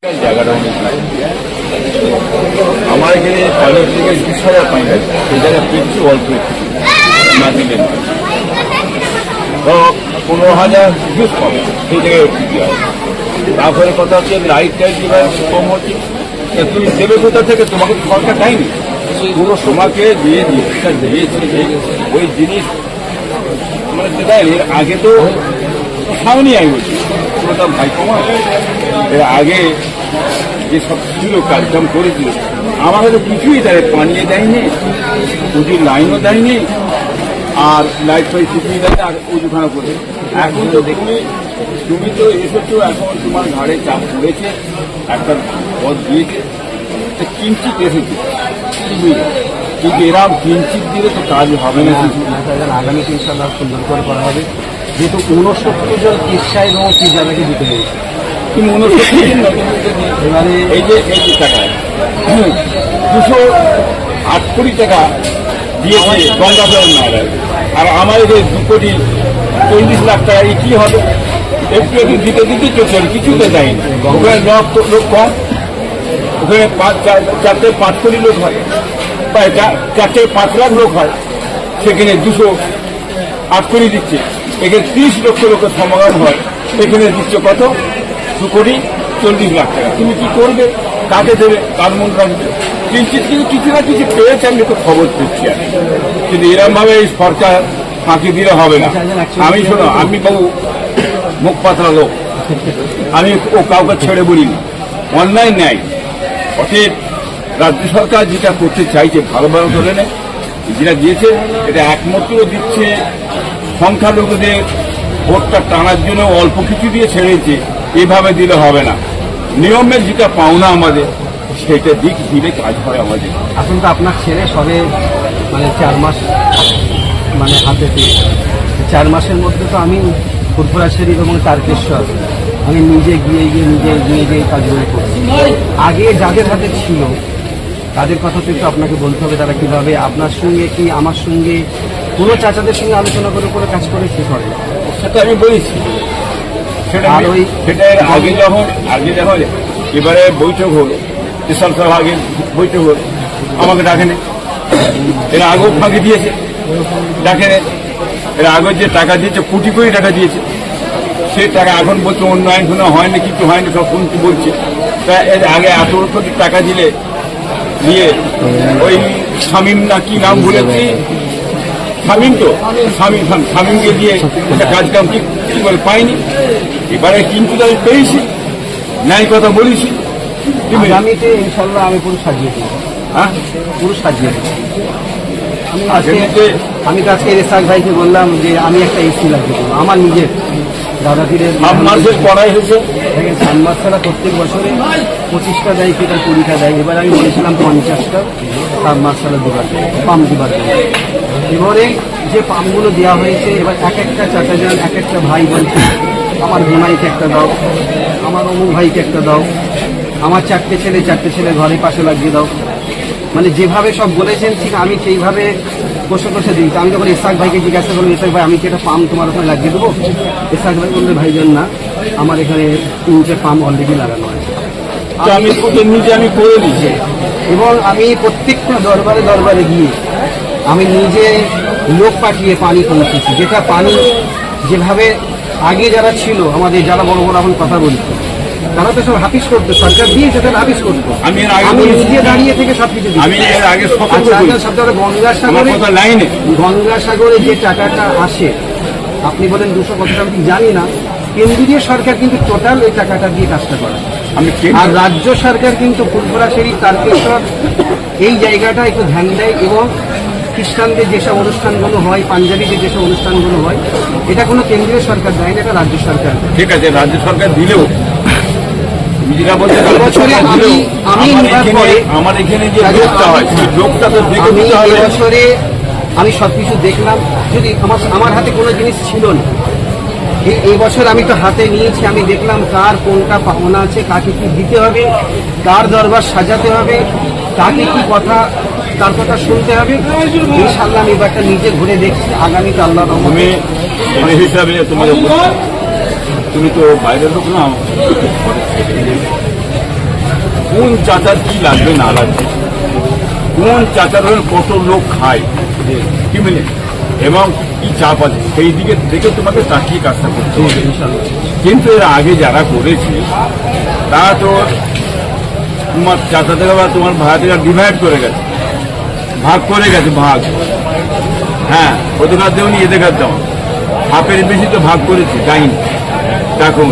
জায়গাটা আমার এখানে টয়লেট থেকে 20,000 পানি আছে, সেই জায়গায় পেয়েছি অল্প একটু না দিলেন, 15,000 ইউজ পাবে, সেই জায়গায় একটু দেওয়া হবে। তারপরে কথা হচ্ছে লাইট টাইট ডিভাইস কম হচ্ছে, তুমি দেবে কোথা থেকে? তোমাকে সরকার দেয়নি, পুরো তোমাকে দিয়ে দিয়েছে ওই জিনিস মানে দেয়নি। এর আগে তো সামনে আই বলছি পুরোটা ভাই কমা, এর আগে যেসব ছিল কাজকাম করেছিল আমার কাছে কিছুই দেয়, পানিয়ে দেয়নি, উজুর লাইনও দেয়নি, আর লাইট ফাইট কিছুই দেয় আর উজুখানা করে। এখন তো তুমি তো এসেছো, এখন তোমার ঘাড়ে চাপ পড়েছে, একটা পথ দিয়েছে, কিঞ্চিত এসেছে, কিন্তু এরকম কিঞ্চিত দিলে তো কাজ হবে না। আগামীতে ইনশাআল্লাহ সুন্দর করে করা হবে, যেহেতু 69 জন চিকিৎসায় এবং জায়গাকে দিতে হয়েছে। এবারে এই যে টাকায় 208 টাকা দিয়েছে গঙ্গাধর নারায়ণ, আর আমার এই 2,40,00,000 টাকা এই কি হবে? একটু একটু দিতে দিতে চলছে, কিছুতে দেয়নি। ওখানে লোক কম, ওখানে 4-5 কোটি লোক হয়, প্রায় 4-5 লাখ লোক হয়, সেখানে 208 কোটি দিচ্ছে। এখানে 30 লক্ষ লোকের সমাগম হয়, এখানে দিচ্ছে কত? 2,40,00,000 টাকা। তুমি কি করবে? কাকে দেবে? কার মন রাখবে? কিঞ্চিত কিন্তু কিছু না কিছু পেয়েছে, আমি তো খবর পেয়েছি। আর কিন্তু এরকম ভাবে এই সরকার ফাঁকি দিলে হবে না। আমি শোনো, আমি বাবু মুখ পাতলা লোক, আমি ও কাউকে ছেড়ে বলিনি, অন্যায় নেয়। অতএব রাজ্য সরকার যেটা করতে চাইছে ভালো ভালো ধরে নেয়, যেটা দিয়েছে এটা একমাত্র দিচ্ছে সংখ্যালঘুদের ভোটটা টানার জন্য অল্প কিছু দিয়ে ছেড়েছে, এভাবে দিলে হবে না। নিয়মের যেটা পাওনা আমাদের সেটা দিলে কাজ হয় আমাদের। এখন তো আপনার ছেলে সবে 4 মাস হাতে পেয়ে, 4 মাসের মধ্যে তো আমি ফুরফুরা শরীফ এবং তারকেশ্বর আমি নিজে গিয়ে কাজগুলো করছি। আগে যাদের হাতে ছিল তাদের কথা তো একটু আপনাকে বলতে হবে, তারা কিভাবে আপনার সঙ্গে কি আমার সঙ্গে কোনো চাচাদের সঙ্গে আলোচনা করে কাজ করে কি করে, সেটা আমি বলেছি। সেটা আগে যখন এবারে বৈঠক হলো, স্পেশাল সভা আগে বৈঠক হলো, আমাকে ডাকেনে, এরা আগেও ফাঁকি দিয়েছে, ডাকেনে। এরা আগে যে টাকা দিয়েছে কোটি কোটি টাকা দিয়েছে, সেই টাকা এখন বলছে উন্নয়ন হয়নি, কিছু হয়নি, সব শুনতে বলছে। তা এর আগে 18 কোটি টাকা দিয়ে ওই শামীম না কি নাম বলেছি, শামীমকে দিয়ে কাজ কাম কি বলে পাইনি। এবারে কিন্তু আমি পেয়েছি, ন্যায় কথা বলেছি। আগামীতে ইনশাল্লাহ আমি পুরো সাজিয়ে দিই, পুরো সাজিয়ে দিই। আমি তো আজকে রেসাক ভাইকে বললাম যে আমি একটা এসি লাগবে আমার নিজের দাদাপীরের পড়াই হয়েছে। দেখেন সাবমার্সালা প্রত্যেক বছরে 25টা দেয়, কেটা 20টা দেয়। এবার আমি বলেছিলাম 50টা সাবমার্সালা পাম্প দিবার জন্য। এবারে যে পাম্পগুলো দেওয়া হয়েছে, এবার এক একটা চাচাজান এক একটা ভাই বলছে আমার বোনাইকে একটা দাও, আমার অমুক ভাইকে একটা দাও, আমার 4টে ছেলে ঘরে পাশে লাগিয়ে দাও। যেভাবে সব বলেছেন ঠিক আমি সেইভাবে বসে দিই। আমি যখন ইসাক ভাইকে জিজ্ঞাসা করলাম, ইসাক ভাই আমি কি একটা পাম্প তোমার ওখানে লাগিয়ে দেবো? ইসাক ভাই বললে ভাইজান না, আমার এখানে 3টে পাম্প অলরেডি লাগানো আছে, আমি করে দিচ্ছি। এবং আমি প্রত্যেকটা দরবারে গিয়ে আমি নিজে লোক পাঠিয়ে পানি পৌঁছেছি। যেটা পানি যেভাবে আগে যারা ছিল আমাদের, যারা বড় এখন কথা বলছে, তারা তো সব হাফিস করতো, সরকার দিয়েছে তারা হাফিস করতো। আমি নিজে দাঁড়িয়ে থেকে সবকিছু গঙ্গাসাগরে যে টাকাটা আসে, আপনি বলেন 200 কত টাকা জানি না, কেন্দ্রীয় সরকার কিন্তু টোটাল ওই টাকাটা দিয়ে কাজটা করে। আর রাজ্য সরকার কিন্তু ফুরফুরা শরীফ তারকেশ্বর এই জায়গাটা একটু ধ্যান দেয়, এবং খ্রিস্টানদের যেসব অনুষ্ঠানগুলো হয়, পাঞ্জাবিদের যেসব অনুষ্ঠানগুলো হয়, এটা কোনো কেন্দ্রীয় সরকার দেয় না, এটা রাজ্য সরকার। ঠিক আছে, রাজ্য সরকার দিলেও আমি সবকিছু দেখলাম। যদি আমার হাতে কোনো জিনিস ছিল না, এই বছর আমি তো হাতে নিয়েছি, আমি দেখলাম কার কোনটা পাওনা আছে, কাকে কি দিতে হবে, কার দরবার সাজাতে হবে, কাকে কি কথা, তার কথা শুনতে হবে। ইনশাআল্লাহ আমি ব্যাপারটা নিজে ঘুরে দেখছি। আগামীতে আল্লাহ হিসাবে তুমি তো বাইরের লোক না, কোন চাচার কি লাগবে না লাগবে, কোন চাচার কত লোক খায় কি মিলে এবং কি চাপ আছে সেই দিকে দেখে তোমাকে তাকিয়ে কাজটা করতে হবে। কিন্তু এর আগে যারা করেছে তারা তো তোমার চাচাদের বা তোমার ভাইদের ডিভাইড করে গেছে, ভাগ করে গেছে ভাগ। হ্যাঁ, অধিকার দেওনি এদিকার দাও, হাফের বেশি তো ভাগ করেছে যাইনি। দেখুন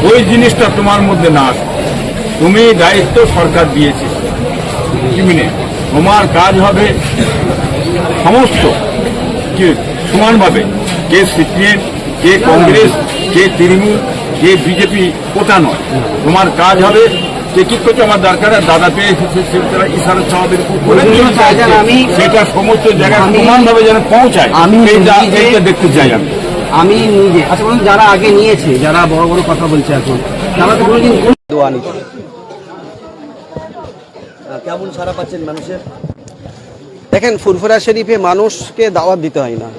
ওই জিনিসটা তোমার মধ্যে না আসে, তুমি দায়িত্ব সরকার দিয়েছে কি মিনে তোমার কাজ হবে সমস্ত কে সমানভাবে, কে সিপিএম, কে কংগ্রেস, কে তৃণমূল, কে বিজেপি, ওটা নয়। তোমার কাজ হবে যে কি করছে আমার দরকার, দাদা পেয়ে এসেছে সেটা ইশারা স্বভাবের উপরে সেটা সমস্ত জায়গায় সমানভাবে যেন পৌঁছায়, আমি এইটা দেখতে চাই। আমি নিজে আচ্ছা বলুন, যারা আগে নিয়েছে, যারা বড় বড় কথা বলছে এখন, তারা তো কোনোদিন দোয়া নিতে কেমন সারা পাচ্ছেন মানুষের? দেখেন, ফুরফুরা শরীফে মানুষকে দাওয়াত দিতে হয় না।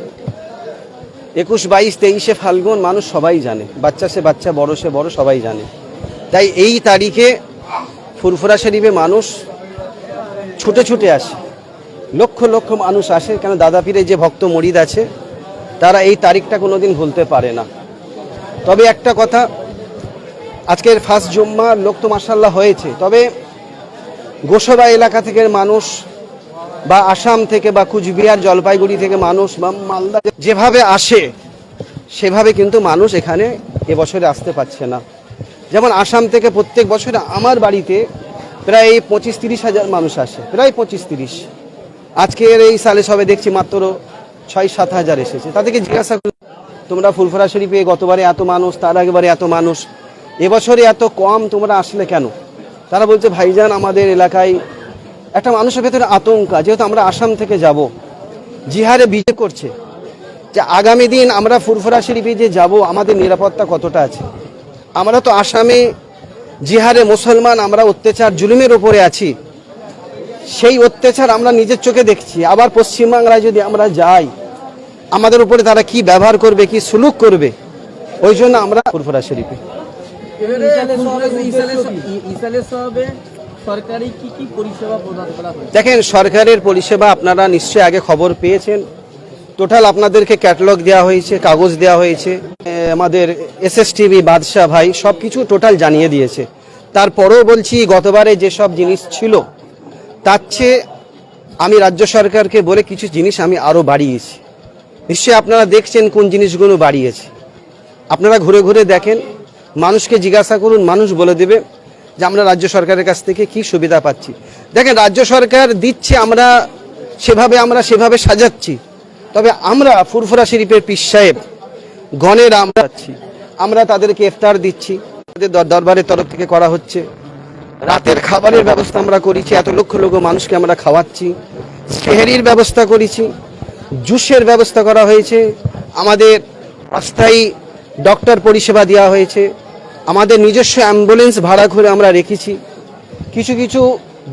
21, 22, 23 ফাল্গুন মানুষ সবাই জানে, বাচ্চা সে বাচ্চা, বড় সে বড়, সবাই জানে। তাই এই তারিখে ফুরফুরা শরীফে মানুষ ছুটে ছুটে আসে, লক্ষ লক্ষ মানুষ আসে। কেন দাদা পীরের যে ভক্ত মরিদ আছে তারা এই তারিখটা কোনোদিন ভুলতে পারে না। তবে একটা কথা, আজকের ফার্স্ট জুম্মা লোক তো মাশাআল্লাহ হয়েছে, তবে গোসবা এলাকা থেকে মানুষ বা আসাম থেকে বা কুচবিহার জলপাইগুড়ি থেকে মানুষ বা মালদা যেভাবে আসে সেভাবে কিন্তু মানুষ এখানে এবছরে আসতে পারছে না। যেমন আসাম থেকে প্রত্যেক বছরে আমার বাড়িতে প্রায় 25-30 হাজার মানুষ আসে, প্রায় 25-30। আজকের এই সালে সবে দেখছি মাত্র 6-7 হাজার এসেছে। তাদেরকে জিজ্ঞাসা করি, তোমরা ফুরফুরা শরীফে গতবারে এত মানুষ, তার আগেবারে এত মানুষ, এবছরে এত কম, তোমরা আসলে কেন? তারা বলছে, ভাইজান আমাদের এলাকায় একটা মানুষের ভেতরে আতঙ্ক, যেহেতু আমরা আসাম থেকে যাব, জিহারে বিজে করছে, যে আগামী দিন আমরা ফুরফুরা শরীফে যে যাব আমাদের নিরাপত্তা কতটা আছে। আমরা তো আসামে জিহারে মুসলমান, আমরা অত্যাচার জুলুমের উপরে আছি, সেই অত্যাচার আমরা নিজের চোখে দেখছি। আবার পশ্চিমবাংলায় যদি আমরা যাই, আমাদের উপরে তারা কি ব্যবহার করবে, কি সুলুক করবে, ওই জন্য আমরা ফুরফুরা শরীফে। দেখেন, সরকারের পরিষেবা আপনারা নিশ্চয়ই আগে খবর পেয়েছেন। টোটাল আপনাদেরকে ক্যাটালগ দেওয়া হয়েছে, কাগজ দেওয়া হয়েছে, আমাদের SSTV বাদশাহ ভাই সব কিছু টোটাল জানিয়ে দিয়েছে। তারপরেও বলছি, গতবারে যেসব জিনিস ছিল তার চেয়ে আমি রাজ্য সরকারকে বলে কিছু জিনিস আমি আরও বাড়িয়েছি। নিশ্চয়ই আপনারা দেখছেন কোন জিনিসগুলো বাড়িয়েছে। আপনারা ঘুরে ঘুরে দেখেন, মানুষকে জিজ্ঞাসা করুন, মানুষ বলে দেবে যে আমরা রাজ্য সরকারের কাছ থেকে কি সুবিধা পাচ্ছি। দেখেন, রাজ্য সরকার দিচ্ছে, আমরা সেভাবে সাজাচ্ছি। তবে আমরা ফুরফুরা শরীফের পীর সাহেব গণের আমরা তাদেরকে ইফতার দিচ্ছি, তাদের দরবারের তরফ থেকে করা হচ্ছে। রাতের খাবারের ব্যবস্থা আমরা করেছি, এত লক্ষ লক্ষ মানুষকে আমরা খাওয়াচ্ছি। সেহরির ব্যবস্থা করেছি, জুসের ব্যবস্থা করা হয়েছে, আমাদের অস্থায়ী ডক্টর পরিষেবা দেওয়া হয়েছে, আমাদের নিজস্ব অ্যাম্বুলেন্স ভাড়া করে আমরা রেখেছি। কিছু কিছু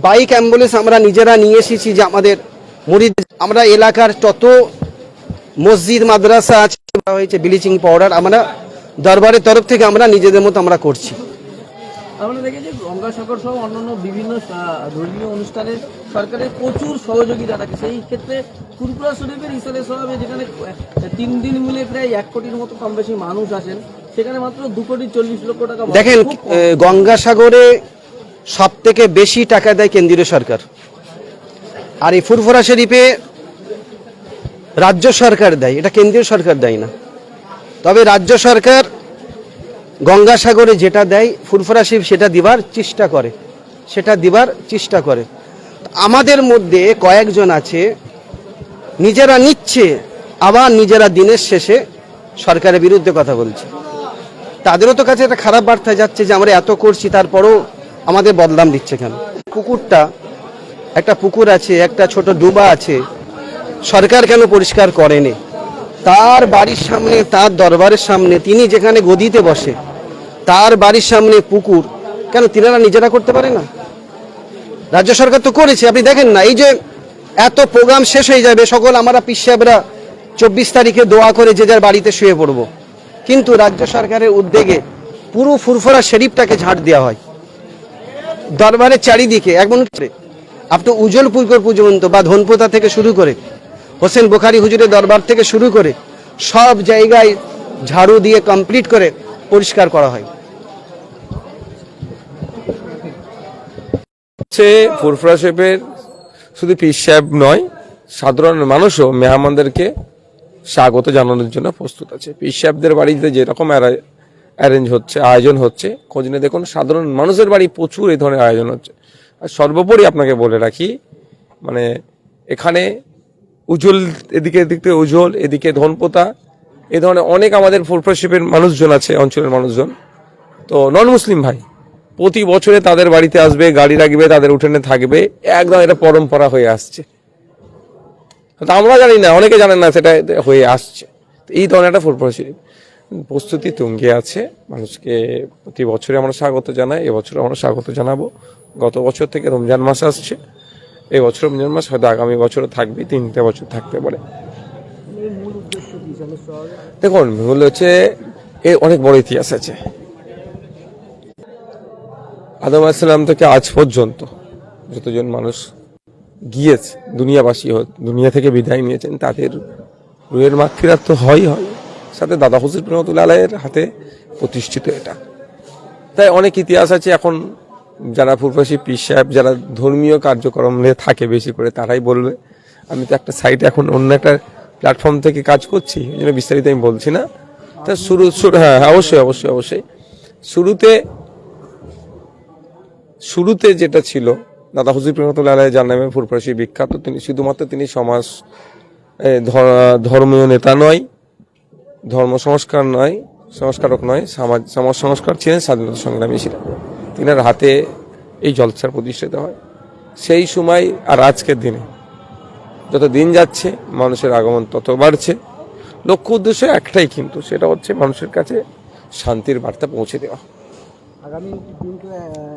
বাইক অ্যাম্বুলেন্স আমরা নিজেরা নিয়ে এসেছি, যে আমাদের মুরিদ, আমরা এলাকার যত মসজিদ মাদ্রাসা আছে হয়েছে ব্লিচিং পাউডার আমরা দরবারের তরফ থেকে আমরা নিজেদের মতো আমরা করছি। আমরা দেখেছি গঙ্গাসাগর সহ অন্যান্য বিভিন্ন ধর্মীয় অনুষ্ঠানে সরকারের প্রচুর সহযোগিতা থাকে। সেই ক্ষেত্রে ফুরফুরা শরীফের ইসালে সাহেবে যেখানে 3 দিন মিলে প্রায় 1 কোটির মতো কম বেশি মানুষ আসেন, সেখানে মাত্র 2,40,00,000 টাকা। দেখেন, গঙ্গাসাগরে সব থেকে বেশি টাকা দেয় কেন্দ্রীয় সরকার, আর এই ফুরফুরা শরীফে রাজ্য সরকার দেয়, এটা কেন্দ্রীয় সরকার দেয় না। তবে রাজ্য সরকার গঙ্গাসাগরে যেটা দেয়, ফুরফুরা শরীফ সেটা দিবার চেষ্টা করে। আমাদের মধ্যে কয়েকজন আছে নিজেরা নিচ্ছে, আবার নিজেরা দিনের শেষে সরকারের বিরুদ্ধে কথা বলছে। তাদেরও তো কাছে একটা খারাপ বার্তা যাচ্ছে যে আমরা এত করছি, তারপরও আমাদের বদনাম দিচ্ছে কেন। একটা পুকুর আছে, একটা ছোট ডুবা আছে, সরকার কেন পরিষ্কার করেনি? তার বাড়ির সামনে, তার দরবারের সামনে, তিনি যেখানে গদিতে বসে, তার বাড়ির সামনে পুকুর, কেন তিনারা নিজেরা করতে পারে না? রাজ্য সরকার তো করেছে। আপনি দেখেন না, এই যে এত প্রোগ্রাম শেষ হয়ে যাবে, সকল আমরা পীর সাহেবরা 24 তারিখে দোয়া করে যে যার বাড়িতে শুয়ে পড়ব, কিন্তু রাজ্য সরকারের উদ্যোগে পুরো ফুরফুরা শরীফটাকে ঝাড় দেওয়া হয়। দরবারের চারিদিকে এমন আপনি উজ্জ্বলপুর পর্যন্ত বা ধনপোতা থেকে শুরু করে হোসেন বুখারী হুজুরের দরবার থেকে শুরু করে সব জায়গায় ঝাড়ু দিয়ে কমপ্লিট করে পরিষ্কার করা হয়। হচ্ছে ফুরফুরা শরীফের শুধু পীর সাহেব নয়, সাধারণ মানুষও মেহমানদেরকে স্বাগত জানানোর জন্য প্রস্তুত আছে। পীর সাহেবদের বাড়িতে যেরকম অ্যারেঞ্জ হচ্ছে, আয়োজন হচ্ছে, খোঁজ নিয়ে দেখুন সাধারণ মানুষের বাড়ি প্রচুর এই ধরনের আয়োজন হচ্ছে। আর সর্বোপরি আপনাকে বলে রাখি, মানে এখানে উজ্জ্বল, এদিকে উজ্জ্বল, এদিকে ধনপোতা, এই ধরনের অনেক আমাদের ফুরফুরা শরীফের মানুষজন আছে, অঞ্চলের মানুষজন। তো নন মুসলিম ভাই প্রতি বছরে তাদের বাড়িতে আসবে, গাড়ি রাখবে, তাদের উঠোনে থাকবে, একদম এটা পরম্পরা হয়ে আসছে। তো আমরা জানি না, অনেকে জানেন না, সেটা হয়ে আসছে। তো এই ধরনের একটা ফুরফুরা শরীফ প্রস্তুতি তুঙ্গে আছে। মানুষকে প্রতি বছরে আমরা স্বাগত জানাই, এবছর আমরা স্বাগত জানাবো। গত বছর থেকে রমজান মাস আসছে, এই বছর রমজান মাস হয়তো আগামী বছরও থাকবে, 3টে বছর থাকতে পারে। দেখুন মূল হচ্ছে এর অনেক বড় ইতিহাস আছে। আদম আলাইহিস সালাম থেকে আজ পর্যন্ত যতজন মানুষ গিয়েছে, দুনিয়াবাসী দুনিয়া থেকে বিদায় নিয়েছেন, তাদের রুহের মাগফিরাত তো হয়, সাথে দাদা হুজুর রহমাতুল্লাহ আলাইহির হাতে প্রতিষ্ঠিত এটা। তাই অনেক ইতিহাস আছে। এখন যারা ফুরফুরা শরীফ পীর সাহেব, যারা ধর্মীয় কার্যক্রমে থাকে বেশি করে, তারাই বলবে। আমি তো একটা সাইটে এখন অন্য একটা প্ল্যাটফর্ম থেকে কাজ করছি, এই জন্য বিস্তারিত আমি বলছি না। তা হ্যাঁ অবশ্যই শুরুতে যেটা ছিল, দাদা হুজুর রহমাতুল্লাহ আলাইহি যার নামে ফুরফুরা শরীফ বিখ্যাত, তিনি সমাজ ধর্মীয় নেতা নয়, ধর্ম সংস্কারক নয়, সমাজ সংস্কার ছিলেন, স্বাধীনতা সংগ্রামী ছিলেন। তিনার হাতে এই জলসার প্রতিষ্ঠিত হয়। সেই সময় আর আজকের দিনে যত দিন যাচ্ছে মানুষের আগমন তত বাড়ছে। লক্ষ্য উদ্দেশ্য একটাই, কিন্তু সেটা হচ্ছে মানুষের কাছে শান্তির বার্তা পৌঁছে দেওয়া। আগামী দিন তো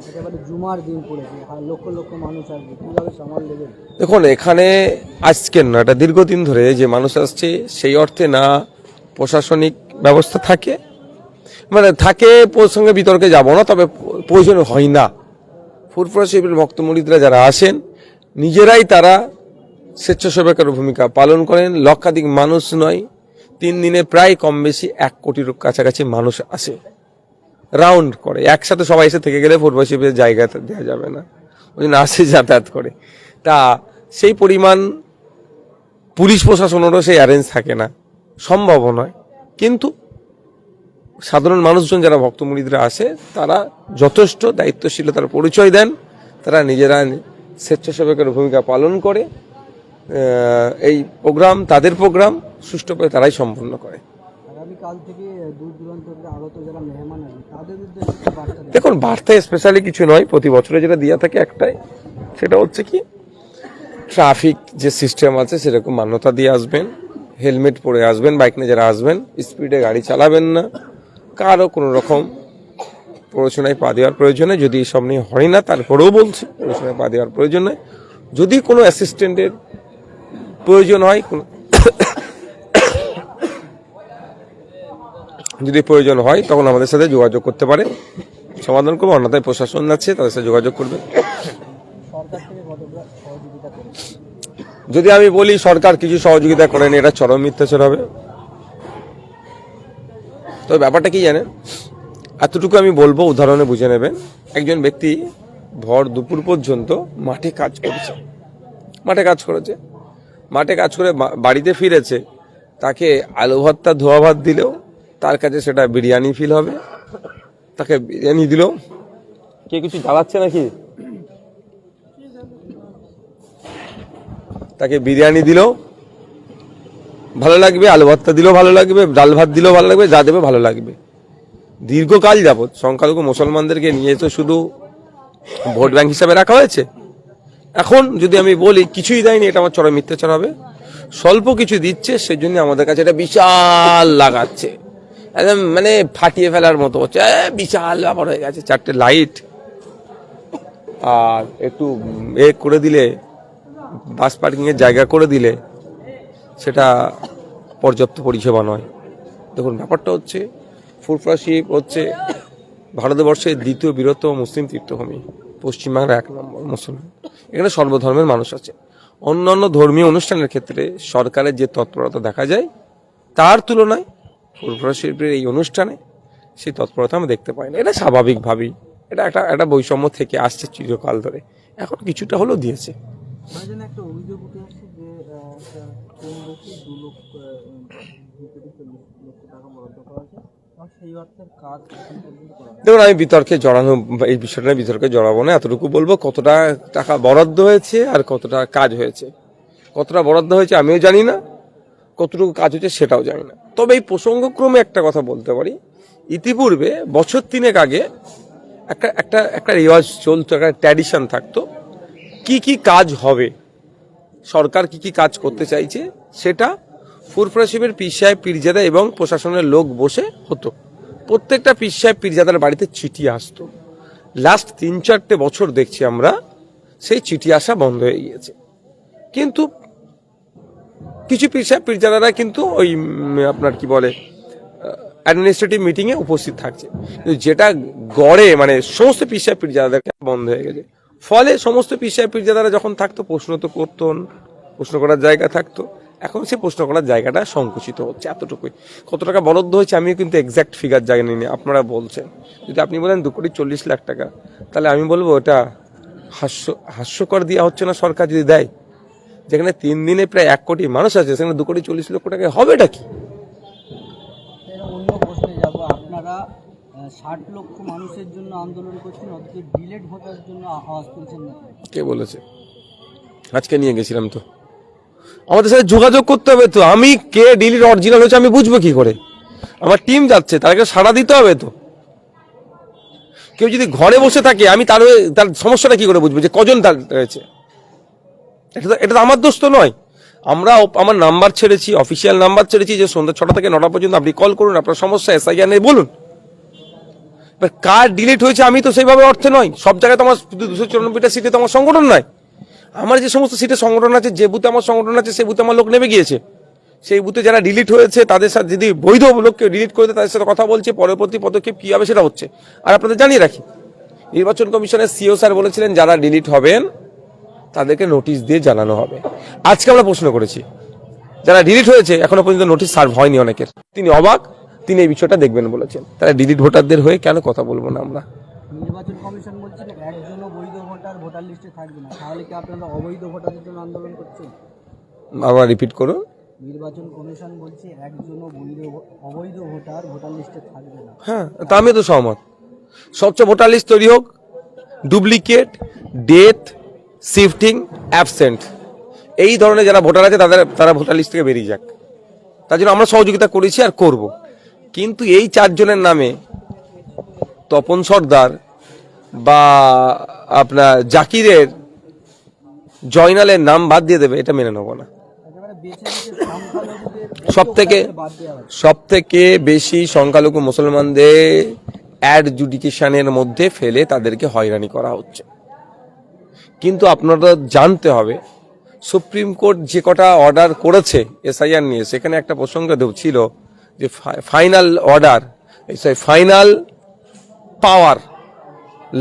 একেবারে জুমার দিন পড়েছে, লক্ষ লক্ষ মানুষ আসবে, কিভাবে সামাল দেবেন? দেখুন এখানে আজকের না, এটা দীর্ঘদিন ধরে যে মানুষ আসছে, সেই অর্থে না প্রশাসনিক ব্যবস্থা থাকে, মানে থাকে প্রসঙ্গে বিতর্কে যাব না, তবে প্রয়োজন হয় না। ফুরফুরা শরীফের ভক্ত মুরিদরা যারা আসেন, নিজেরাই তারা স্বেচ্ছাসেবকের ভূমিকা পালন করেন। লক্ষাধিক মানুষ নয়, 3 দিনে প্রায় কম বেশি 1 কোটির কাছাকাছি মানুষ আসে, রাউন্ড করে। একসাথে সবাই এসে থেকে গেলে ফুরফুরা শরীফের জায়গা দেওয়া যাবে না, ওই জন্য আসে, যাতায়াত করে। তা সেই পরিমাণ পুলিশ প্রশাসনেরও সেই অ্যারেঞ্জ থাকে না, সম্ভব নয়। কিন্তু সাধারণ মানুষজন যারা ভক্ত মুরিদরা আসে, তারা যথেষ্ট দায়িত্বশীলতার পরিচয় দেন। তারা নিজেরা স্বেচ্ছাসেবকের ভূমিকা পালন করে এই প্রোগ্রাম, তাদের প্রোগ্রাম সুষ্ঠুভাবে তারাই সম্পন্ন করে। আগামীকাল থেকে দূর দূরান্ত থেকে আগত যারা মেহমান আসবে, তাদের উদ্দেশ্যে বার্তা দেন? দেখুন বার্তা স্পেশালি কিছু নয়, প্রতি বছরে যেটা দেওয়া থাকে একটাই, সেটা হচ্ছে কি, ট্রাফিক যে সিস্টেম আছে সেরকম মান্যতা দিয়ে আসবেন, হেলমেট পরে আসবেন, বাইক নিয়ে যারা আসবেন স্পিডে গাড়ি চালাবেন না, কারো কোনো রকম প্ররোচনায় পা দেওয়ার প্রয়োজনে, যদি সব নিয়ে হয় না তারপরেও বলছি প্ররোচনায় পা দেওয়ার প্রয়োজনে, যদি কোনো অ্যাসিস্ট্যান্টের প্রয়োজন হয়, যদি প্রয়োজন হয় তখন আমাদের সাথে যোগাযোগ করতে পারে, সমাধান করবো। অন্যথায় প্রশাসন আছে, তাদের সাথে যোগাযোগ করবে। যদি আমি বলি সরকার কিছু সহযোগিতা করেনি, এটা চরম মিথ্যাচার হবে। তো ব্যাপারটা কি জানেন, এতটুকু আমি বলবো, উদাহরণে বুঝে নেবেন। একজন ব্যক্তি ভর দুপুর পর্যন্ত মাঠে কাজ করে বাড়িতে ফিরেছে, তাকে আলু ভর্তা ধোয়া ভাত দিলেও তার কাছে সেটা বিরিয়ানি ফিল হবে। তাকে বিরিয়ানি দিল, কে কিছু জ্বালাচ্ছে নাকি, তাকে বিরিয়ানি দিলেও ভালো লাগবে, আলু ভর্তা দিলেও ভালো লাগবে, ডাল ভাত দিলেও ভালো লাগবে, যা দেবে ভালো লাগবে। দীর্ঘকাল যাবৎ সংখ্যালঘু মুসলমানদেরকে নিয়ে তো শুধু ভোট ব্যাংক হিসাবে রাখা হয়েছে। এখন যদি আমি বলি কিছুই দেয়নি, এটা আমার চরম মিথ্যাচার হবে। স্বল্প কিছু দিচ্ছে, সেই জন্য আমাদের কাছে এটা বিশাল লাগাচ্ছে, একদম মানে ফাটিয়ে ফেলার মতো হচ্ছে, বিশাল ব্যাপার হয়ে গেছে। 4টে লাইট আর একটু করে দিলে, বাস পার্কিং এর জায়গা করে দিলে, সেটা পর্যাপ্ত পরিষেবা নয়। দেখুন ব্যাপারটা হচ্ছে, ফুরফুরা শরীফ হচ্ছে ভারতবর্ষের দ্বিতীয় বৃহত্তম মুসলিম তীর্থভূমি। পশ্চিমবাংলা 1 নম্বর মুসলমান, এখানে সর্বধর্মের মানুষ আছে। অন্যান্য ধর্মীয় অনুষ্ঠানের ক্ষেত্রে সরকারের যে তৎপরতা দেখা যায় তার তুলনায় ফুরফুরা শরীফের এই অনুষ্ঠানে সেই তৎপরতা আমরা দেখতে পাই না। এটা স্বাভাবিকভাবেই, এটা একটা বৈষম্য থেকে আসছে চিরকাল ধরে, এখন কিছুটা হলেও দিয়েছে। ভাইজান, একটা অভিযোগ উঠে আসছে যে কম বেশি 2 লক্ষ টাকা বরাদ্দ করা আছে, আর সেই অর্থের কাজ এখন পর্যন্ত করা হয়নি। দেখুন, আমি বিতর্কে জড়ানো, এই বিষয়টা বিতর্কে জড়াবো না, এতটুকু বলবো কতটা টাকা বরাদ্দ হয়েছে আর কতটা কাজ হয়েছে। কতটা বরাদ্দ হয়েছে আমিও জানি না, কতটুকু কাজ হয়েছে সেটাও জানি না। তবে এই প্রসঙ্গক্রমে একটা কথা বলতে পারি, ইতিপূর্বে বছর 3 আগে একটা রেওয়াজ চলতো, একটা ট্র্যাডিশন থাকতো, কি কাজ হবে, সরকার কি কাজ করতে চাইছে সেটা ফুরফুরা শরীফের পীর সাহেব, পীরজাদা এবং প্রশাসনের লোক বসে হতো। প্রত্যেকটা পীর সাহেব, পীরজাদার বাড়িতে চিঠি আসতো। লাস্ট 3-4টে বছর দেখছি আমরা সেই চিঠি আসা বন্ধ হয়ে গিয়েছে। কিন্তু কিছু পীর সাহেব, পীরজাদারা কিন্তু ওই আপনার কি বলে অ্যাডমিনিস্ট্রেটিভ মিটিংয়ে উপস্থিত থাকছে, কিন্তু যেটা গড়ে মানে সমস্ত পীর সাহেব, পীরজাদাদেরকে বন্ধ হয়ে গেছে। ফলে সমস্ত পীর সাহেব, পীরজাদারা যখন থাকতো প্রশ্ন তো করতেন, প্রশ্ন করার জায়গা থাকতো। এখন সে প্রশ্ন করার জায়গাটা সংকুচিত হচ্ছে, এতটুকুই। কত টাকা বরাদ্দ হয়েছে আমিও কিন্তু এক্সাক্ট ফিগার জানি না, আপনারা বলছেন। যদি আপনি বলেন 2,40,00,000 টাকা, তাহলে আমি বলবো ওটা হাস্যকর দেওয়া হচ্ছে না সরকার যদি দেয়। যেখানে 3 দিনে প্রায় 1 কোটি মানুষ আছে, সেখানে 2,40,00,000 টাকা হবেটা কি? অন্য প্রশ্নে যাব, আপনারা 60 লক্ষ মানুষের জন্য আন্দোলন করছেন, অথচ ডিলেট ভোটার জন্য আওয়াজ তুলছেন না। কে বলেছে? আজকে নিয়ে গেছিলাম তো, আমাদের সাথে যোগাযোগ করতে হবে তো। আমি কে ডিলিট অরিজিনাল হচ্ছে আমি বুঝবো কি করে? আমার টিম যাচ্ছে, তাদেরকে সাড়া দিতে হবে তো। কেউ যদি ঘরে বসে থাকে, আমি তার সমস্যাটা কি করে বুঝবো যে কজন তার রয়েছে? এটা তো আমার দোষ তো নয়। আমার নাম্বার ছেড়েছি, অফিসিয়াল নাম্বার ছেড়েছি, যে সন্ধ্যা 6টা থেকে 9টা পর্যন্ত আপনি কল করুন, আপনার সমস্যা এসআইআর নিয়ে বলুন। এবার কার ডিলিট হয়েছে আমি তো সেইভাবে অর্থে নয়। সব জায়গায় তো আমার 294টা সিটে তো আমার সংগঠন নয়। আমার যে সমস্ত সিটে সংগঠন আছে, যে বুথে আমার সংগঠন আছে, সেই বুথে আমার লোক নেমে গিয়েছে। সেই বুথে যারা ডিলিট হয়েছে তাদের সাথে যদি বৈধ লোককে ডিলিট করে দেয়, তাদের সাথে কথা বলছে, পরবর্তী পদক্ষেপ কি হবে সেটা হচ্ছে। আর আপনাদের জানিয়ে রাখি, নির্বাচন কমিশনের সিও স্যার বলেছিলেন যারা ডিলিট হবেন তাদেরকে নোটিশ দিয়ে জানানো হবে। আজকে আমরা প্রশ্ন করেছি, যারা ডিলিট হয়েছে এখনো পর্যন্ত নোটিশ সার্ভ হয়নি অনেকের। তিনি অবাক, তিনি এই বিষয়টা দেখবেন বলেছেন। তারা ডিলিট ভোটারদের হয়ে কেন কথা বলবো না আমরা? নির্বাচন কমিশন বলছে একজনও বৈধ ভোটার লিস্টে থাকবে না, তাহলে কি আপনারা অবৈধ ভোটারদের জন্য আন্দোলন করছেন? আবার রিপিট করুন। নির্বাচন কমিশন বলছে একজনও অবৈধ ভোটার লিস্টে থাকবে না। হ্যাঁ, তা আমি তো সহমত। স্বচ্ছ ভোটার লিস্ট তৈরি হোক, ডুপ্লিকেট, ডেথ, শিফটিং, অ্যাবসেন্ট, এই ধরনের যারা ভোটার আছে তারা ভোটার লিস্ট থেকে বেরিয়ে যাক। তার জন্য আমরা সহযোগিতা করেছি আর করব। কিন্তু এই 4 জনের নামে তপন সর্দার বা আপনার জাকিরের, জয়নালের নাম বাদ দিয়ে দেবে, এটা মেনে নেব না। সব থেকে বেশি সংখ্যালঘু মুসলমানদের অ্যাডজুডিকেশনের মধ্যে ফেলে তাদেরকে হয়রানি করা হচ্ছে। কিন্তু আপনারা জানতে হবে, সুপ্রিম কোর্ট যে কটা অর্ডার করেছে এসআইআর নিয়ে, সেখানে একটা প্রসঙ্গ ছিল যে ফাইনাল অর্ডার, ফাইনাল পাওয়ার,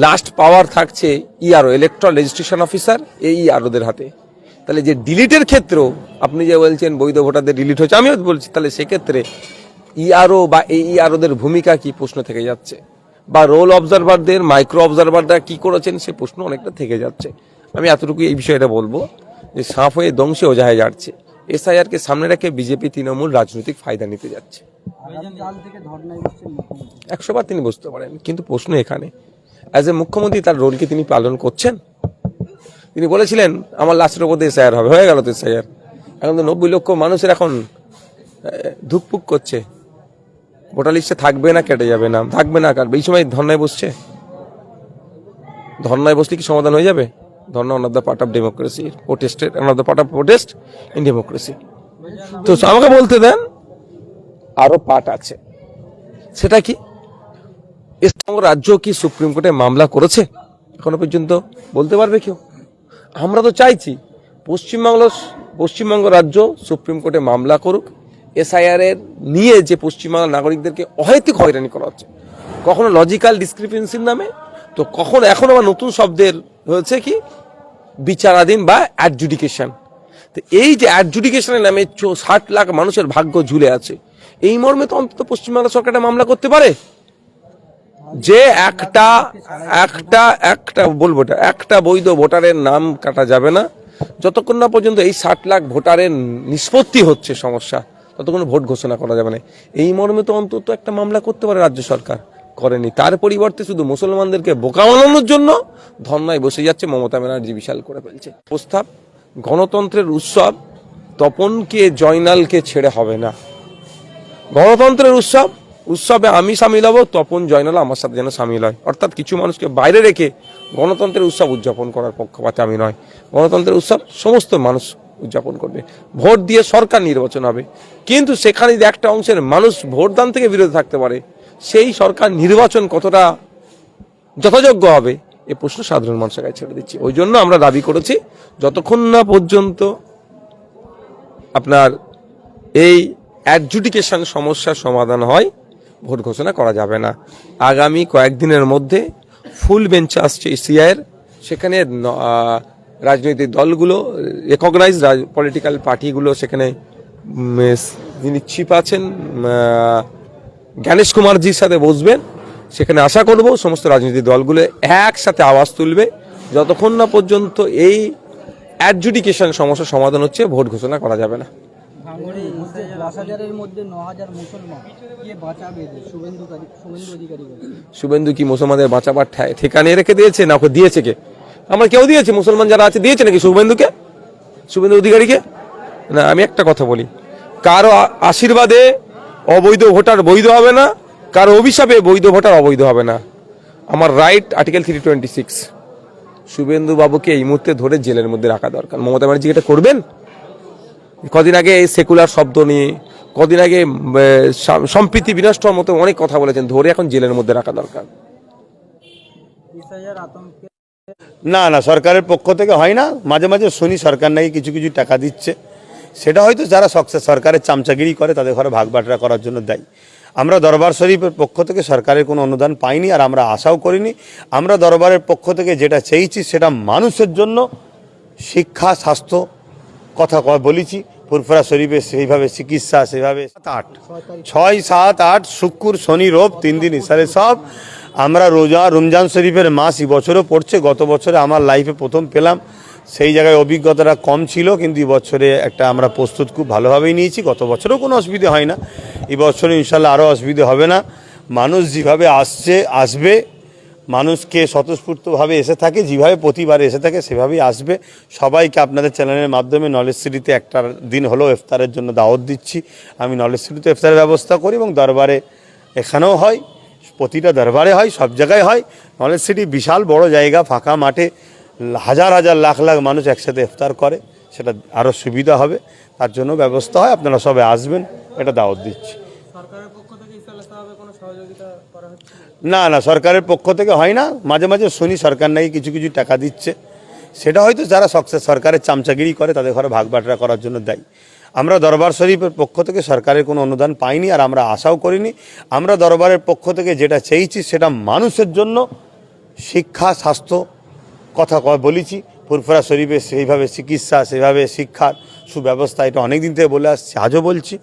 লাস্ট পাওয়ার থাকছে ইআরও, ইলেকট্রাল রেজিস্ট্রেশন অফিসার, এই ইআরওদের হাতে। তাহলে যে ডিলিটের ক্ষেত্রেও আপনি যে বলছেন বৈধ ভোটারদের ডিলিট হচ্ছে, আমিও বলছি তাহলে সেক্ষেত্রে ইআরও বা এই ইআরওদের ভূমিকা কি প্রশ্ন থেকে যাচ্ছে, বা রোল অবজারভারদের, মাইক্রো অবজারভাররা কি করেছেন সে প্রশ্ন অনেকটা থেকে যাচ্ছে। আমি এতটুকু এই বিষয়টা বলবো যে সাপ হয়ে দংশে ওঝায় যাচ্ছে। এসআইআরকে সামনে রেখে বিজেপি তৃণমূল রাজনৈতিক ফায়দা নিতে যাচ্ছে। 100 বার তিনি বুঝতে পারেন, কিন্তু প্রশ্ন এখানে অ্যাজ এ মুখ্যমন্ত্রী তার রোলকে তিনি পালন করছেন। তিনি বলেছিলেন আমার লাস্টের ওপর দিয়ে এসআইআর হবে, হয়ে গেল তো এসআইআর। এখন তো 90 লক্ষ মানুষের এখন ধুকপুক করছে, ভোটার লিস্টে থাকবে না, কেটে যাবে, নাম থাকবে না কাটবে। এই সময় ধর্নায় বসছে, ধর্নায় বসলে কি সমাধান হয়ে যাবে? Dharna one of the part of democracy, protested one of the part of protest in democracy. তো আমাকে বলতে দেন আরো পার্ট আছে, সেটা কি? পশ্চিমবঙ্গ রাজ্য কি সুপ্রিম কোর্টে মামলা করেছে এখনো পর্যন্ত? বলতে পারবে কেউ? আমরা তো চাইছি পশ্চিমবঙ্গ রাজ্য সুপ্রিম কোর্টে মামলা করুক এসআইআর এর নিয়ে, যে পশ্চিমবাংলার নাগরিকদেরকে অহেতুক হয়রানি করা হচ্ছে, কখনো লজিক্যাল ডিসক্রিপেন্সির নামে, তো কখন এখন আবার নতুন শব্দের হয়েছে কি বিচারাধীন বা অ্যাডজুডিকেশন। তো এই যে অ্যাডজুডিকেশনের নামে 60 লাখ মানুষের ভাগ্য ঝুলে আছে, এই মর্মে তো অন্তত পশ্চিমবাংলা সরকার একটা মামলা করতে পারে যে একটা বলবো একটা বৈধ ভোটারের নাম কাটা যাবে না যতক্ষণ না পর্যন্ত এই 60 লাখ ভোটারের নিষ্পত্তি হচ্ছে সমস্যা, ততক্ষণ ভোট ঘোষণা করা যাবে না। এই মর্মে তো অন্তত একটা মামলা করতে পারে রাজ্য সরকার, করেনি। তার পরিবর্তে শুধু মুসলমানদেরকে বোকা বানানোর জন্য ধর্নায় বসে যাচ্ছে মমতা ব্যানার্জি, বিশাল করে ফেলছে প্রস্তাব। গণতন্ত্রের উৎসব তপনকে জয়নালকে ছেড়ে হবে না। গণতন্ত্রের উৎসবে আমি সামিল হব, তপন জয়নাল আমার সাথে যেন সামিল হয়। অর্থাৎ কিছু মানুষকে বাইরে রেখে গণতন্ত্রের উৎসব উদযাপন করার পক্ষপাতে আমি নয়। গণতন্ত্রের উৎসব সমস্ত মানুষ উদযাপন করবে, ভোট দিয়ে সরকার নির্বাচন হবে, কিন্তু সেখানে যদি একটা অংশের মানুষ ভোটদান থেকে বিরত থাকতে পারে, সেই সরকার নির্বাচন কতটা যথাযোগ্য হবে এ প্রশ্ন সাধারণ মানুষের কাছে ছেড়ে দিচ্ছি। ওই জন্য আমরা দাবি করেছি যতক্ষণ না পর্যন্ত আপনার এই অ্যাডজুডিকেশন সমস্যার সমাধান হয় ভোট ঘোষণা করা যাবে না। আগামী কয়েকদিনের মধ্যে ফুল বেঞ্চ আসছে সিআইয়ের, সেখানে রাজনৈতিক দলগুলো রেকগনাইজ পলিটিক্যাল পার্টিগুলো সেখানে যিনি চিফ আছেন জ্ঞানেশ কুমারজির সাথে বসবেন। সেখানে আশা করব সমস্ত রাজনৈতিক দলগুলো একসাথে আওয়াজ তুলবে যতক্ষণ না পর্যন্ত এই অ্যাডজুডিকেশন সমস্যার সমাধান হচ্ছে ভোট ঘোষণা করা যাবে না। ভাঙড়ে 10,000-এর মধ্যে 9,000 মুসলমান, কে বাঁচাবে? শুভেন্দু অধিকারী বলছেন। শুভেন্দু কি মুসলমানদের বাঁচাবার ঠিকানে রেখে দিয়েছে না ওকে দিয়েছে কে? আমরা কেউ দিয়েছে? মুসলমান যারা আছে দিয়েছে নাকি শুভেন্দুকে, শুভেন্দু অধিকারীকে? না, আমি একটা কথা বলি, কারো আশীর্বাদে অবৈধ ভোটার বৈধ হবে না, কারো অভিশাপে বৈধ ভোটার অবৈধ হবে না। আমার রাইট আর্টিকেল 326। শুভেন্দু বাবুকে এই মুহূর্তে ধরে জেলের মধ্যে রাখা দরকার। মমতা ব্যানার্জি এটা করবেন? কদিন আগে এই সেকুলার শব্দ নিয়ে, কদিন আগে সম্প্রীতি বিনষ্টর মতো অনেক কথা বলেছেন, ধরে এখন জেলের মধ্যে রাখা দরকার। না না, সরকারের পক্ষ থেকে হয় না। মাঝে মাঝে শুনি সরকার নাকি কিছু কিছু টাকা দিচ্ছে, সেটা হয়তো যারা সরকারের চামচাগিরি করে তাদের ঘরে ভাগ বাটরা করার জন্য দেয়। আমরা দরবার শরীফের পক্ষ থেকে সরকারের কোনো অনুদান পাইনি, আর আমরা আশাও করিনি। আমরা দরবারের পক্ষ থেকে যেটা চেয়েছি সেটা মানুষের জন্য শিক্ষা, স্বাস্থ্য কথা বলেছি। ফুরফুরা শরীফে সেইভাবে চিকিৎসা, সেভাবে 6, 7, 8 শুক্র শনি রোব 3 দিন ইসারে সব। আমরা রমজান শরীফের মাস এই বছরও পড়ছে। গত বছরে আমার লাইফে প্রথম পেলাম, সেই জায়গায় অভিজ্ঞতাটা কম ছিল, কিন্তু এই বছরে একটা আমরা প্রস্তুত খুব ভালোভাবেই নিয়েছি। গত বছরেও কোনো অসুবিধে হয় না, এই বছরে ইনশাল্লাহ আরও অসুবিধে হবে না। মানুষ যেভাবে আসবে, মানুষকে স্বতঃস্ফূর্তভাবে এসে থাকে, যেভাবে প্রতিবার এসে থাকে সেভাবেই আসবে। সবাইকে আপনাদের চ্যানেলের মাধ্যমে নলেজ সিটিতে একটা দিন হলেও ইফতারের জন্য দাওয়াত দিচ্ছি। আমি নলেজ সিটিতে ইফতারের ব্যবস্থা করি এবং দরবারে এখানেও হয়, প্রতিটা দরবারে হয়, সব জায়গায় হয়। নলেজ সিটি বিশাল বড় জায়গা, ফাঁকা মাঠে হাজার হাজার লাখ লাখ মানুষ একসাথে ইফতার করে, সেটা আরও সুবিধা হবে, তার জন্য ব্যবস্থা হয়। আপনারা সবাই আসবেন, এটা দাওয়াত দিচ্ছি। না না, সরকারের পক্ষ থেকে হয় না। মাঝে মাঝে শুনি সরকার নাকি কিছু কিছু টাকা দিচ্ছে, সেটা হয়তো যারা সরকারের চামচাগিরি করে তাদের ঘরে ভাগ বাটরা করার জন্য দেয়। আমরা দরবার শরীফের পক্ষ থেকে সরকারের কোনো অনুদান পাইনি, আর আমরা আশাও করিনি। আমরা দরবারের পক্ষ থেকে যেটা চেয়েছি সেটা মানুষের জন্য শিক্ষা, স্বাস্থ্য কথা বলেছি। ফুরফুরা শরীফে সেইভাবে চিকিৎসা, সেভাবে শিক্ষার সুব্যবস্থা, এটা অনেক দিন থেকে বলে আসছি, আজও বলছি।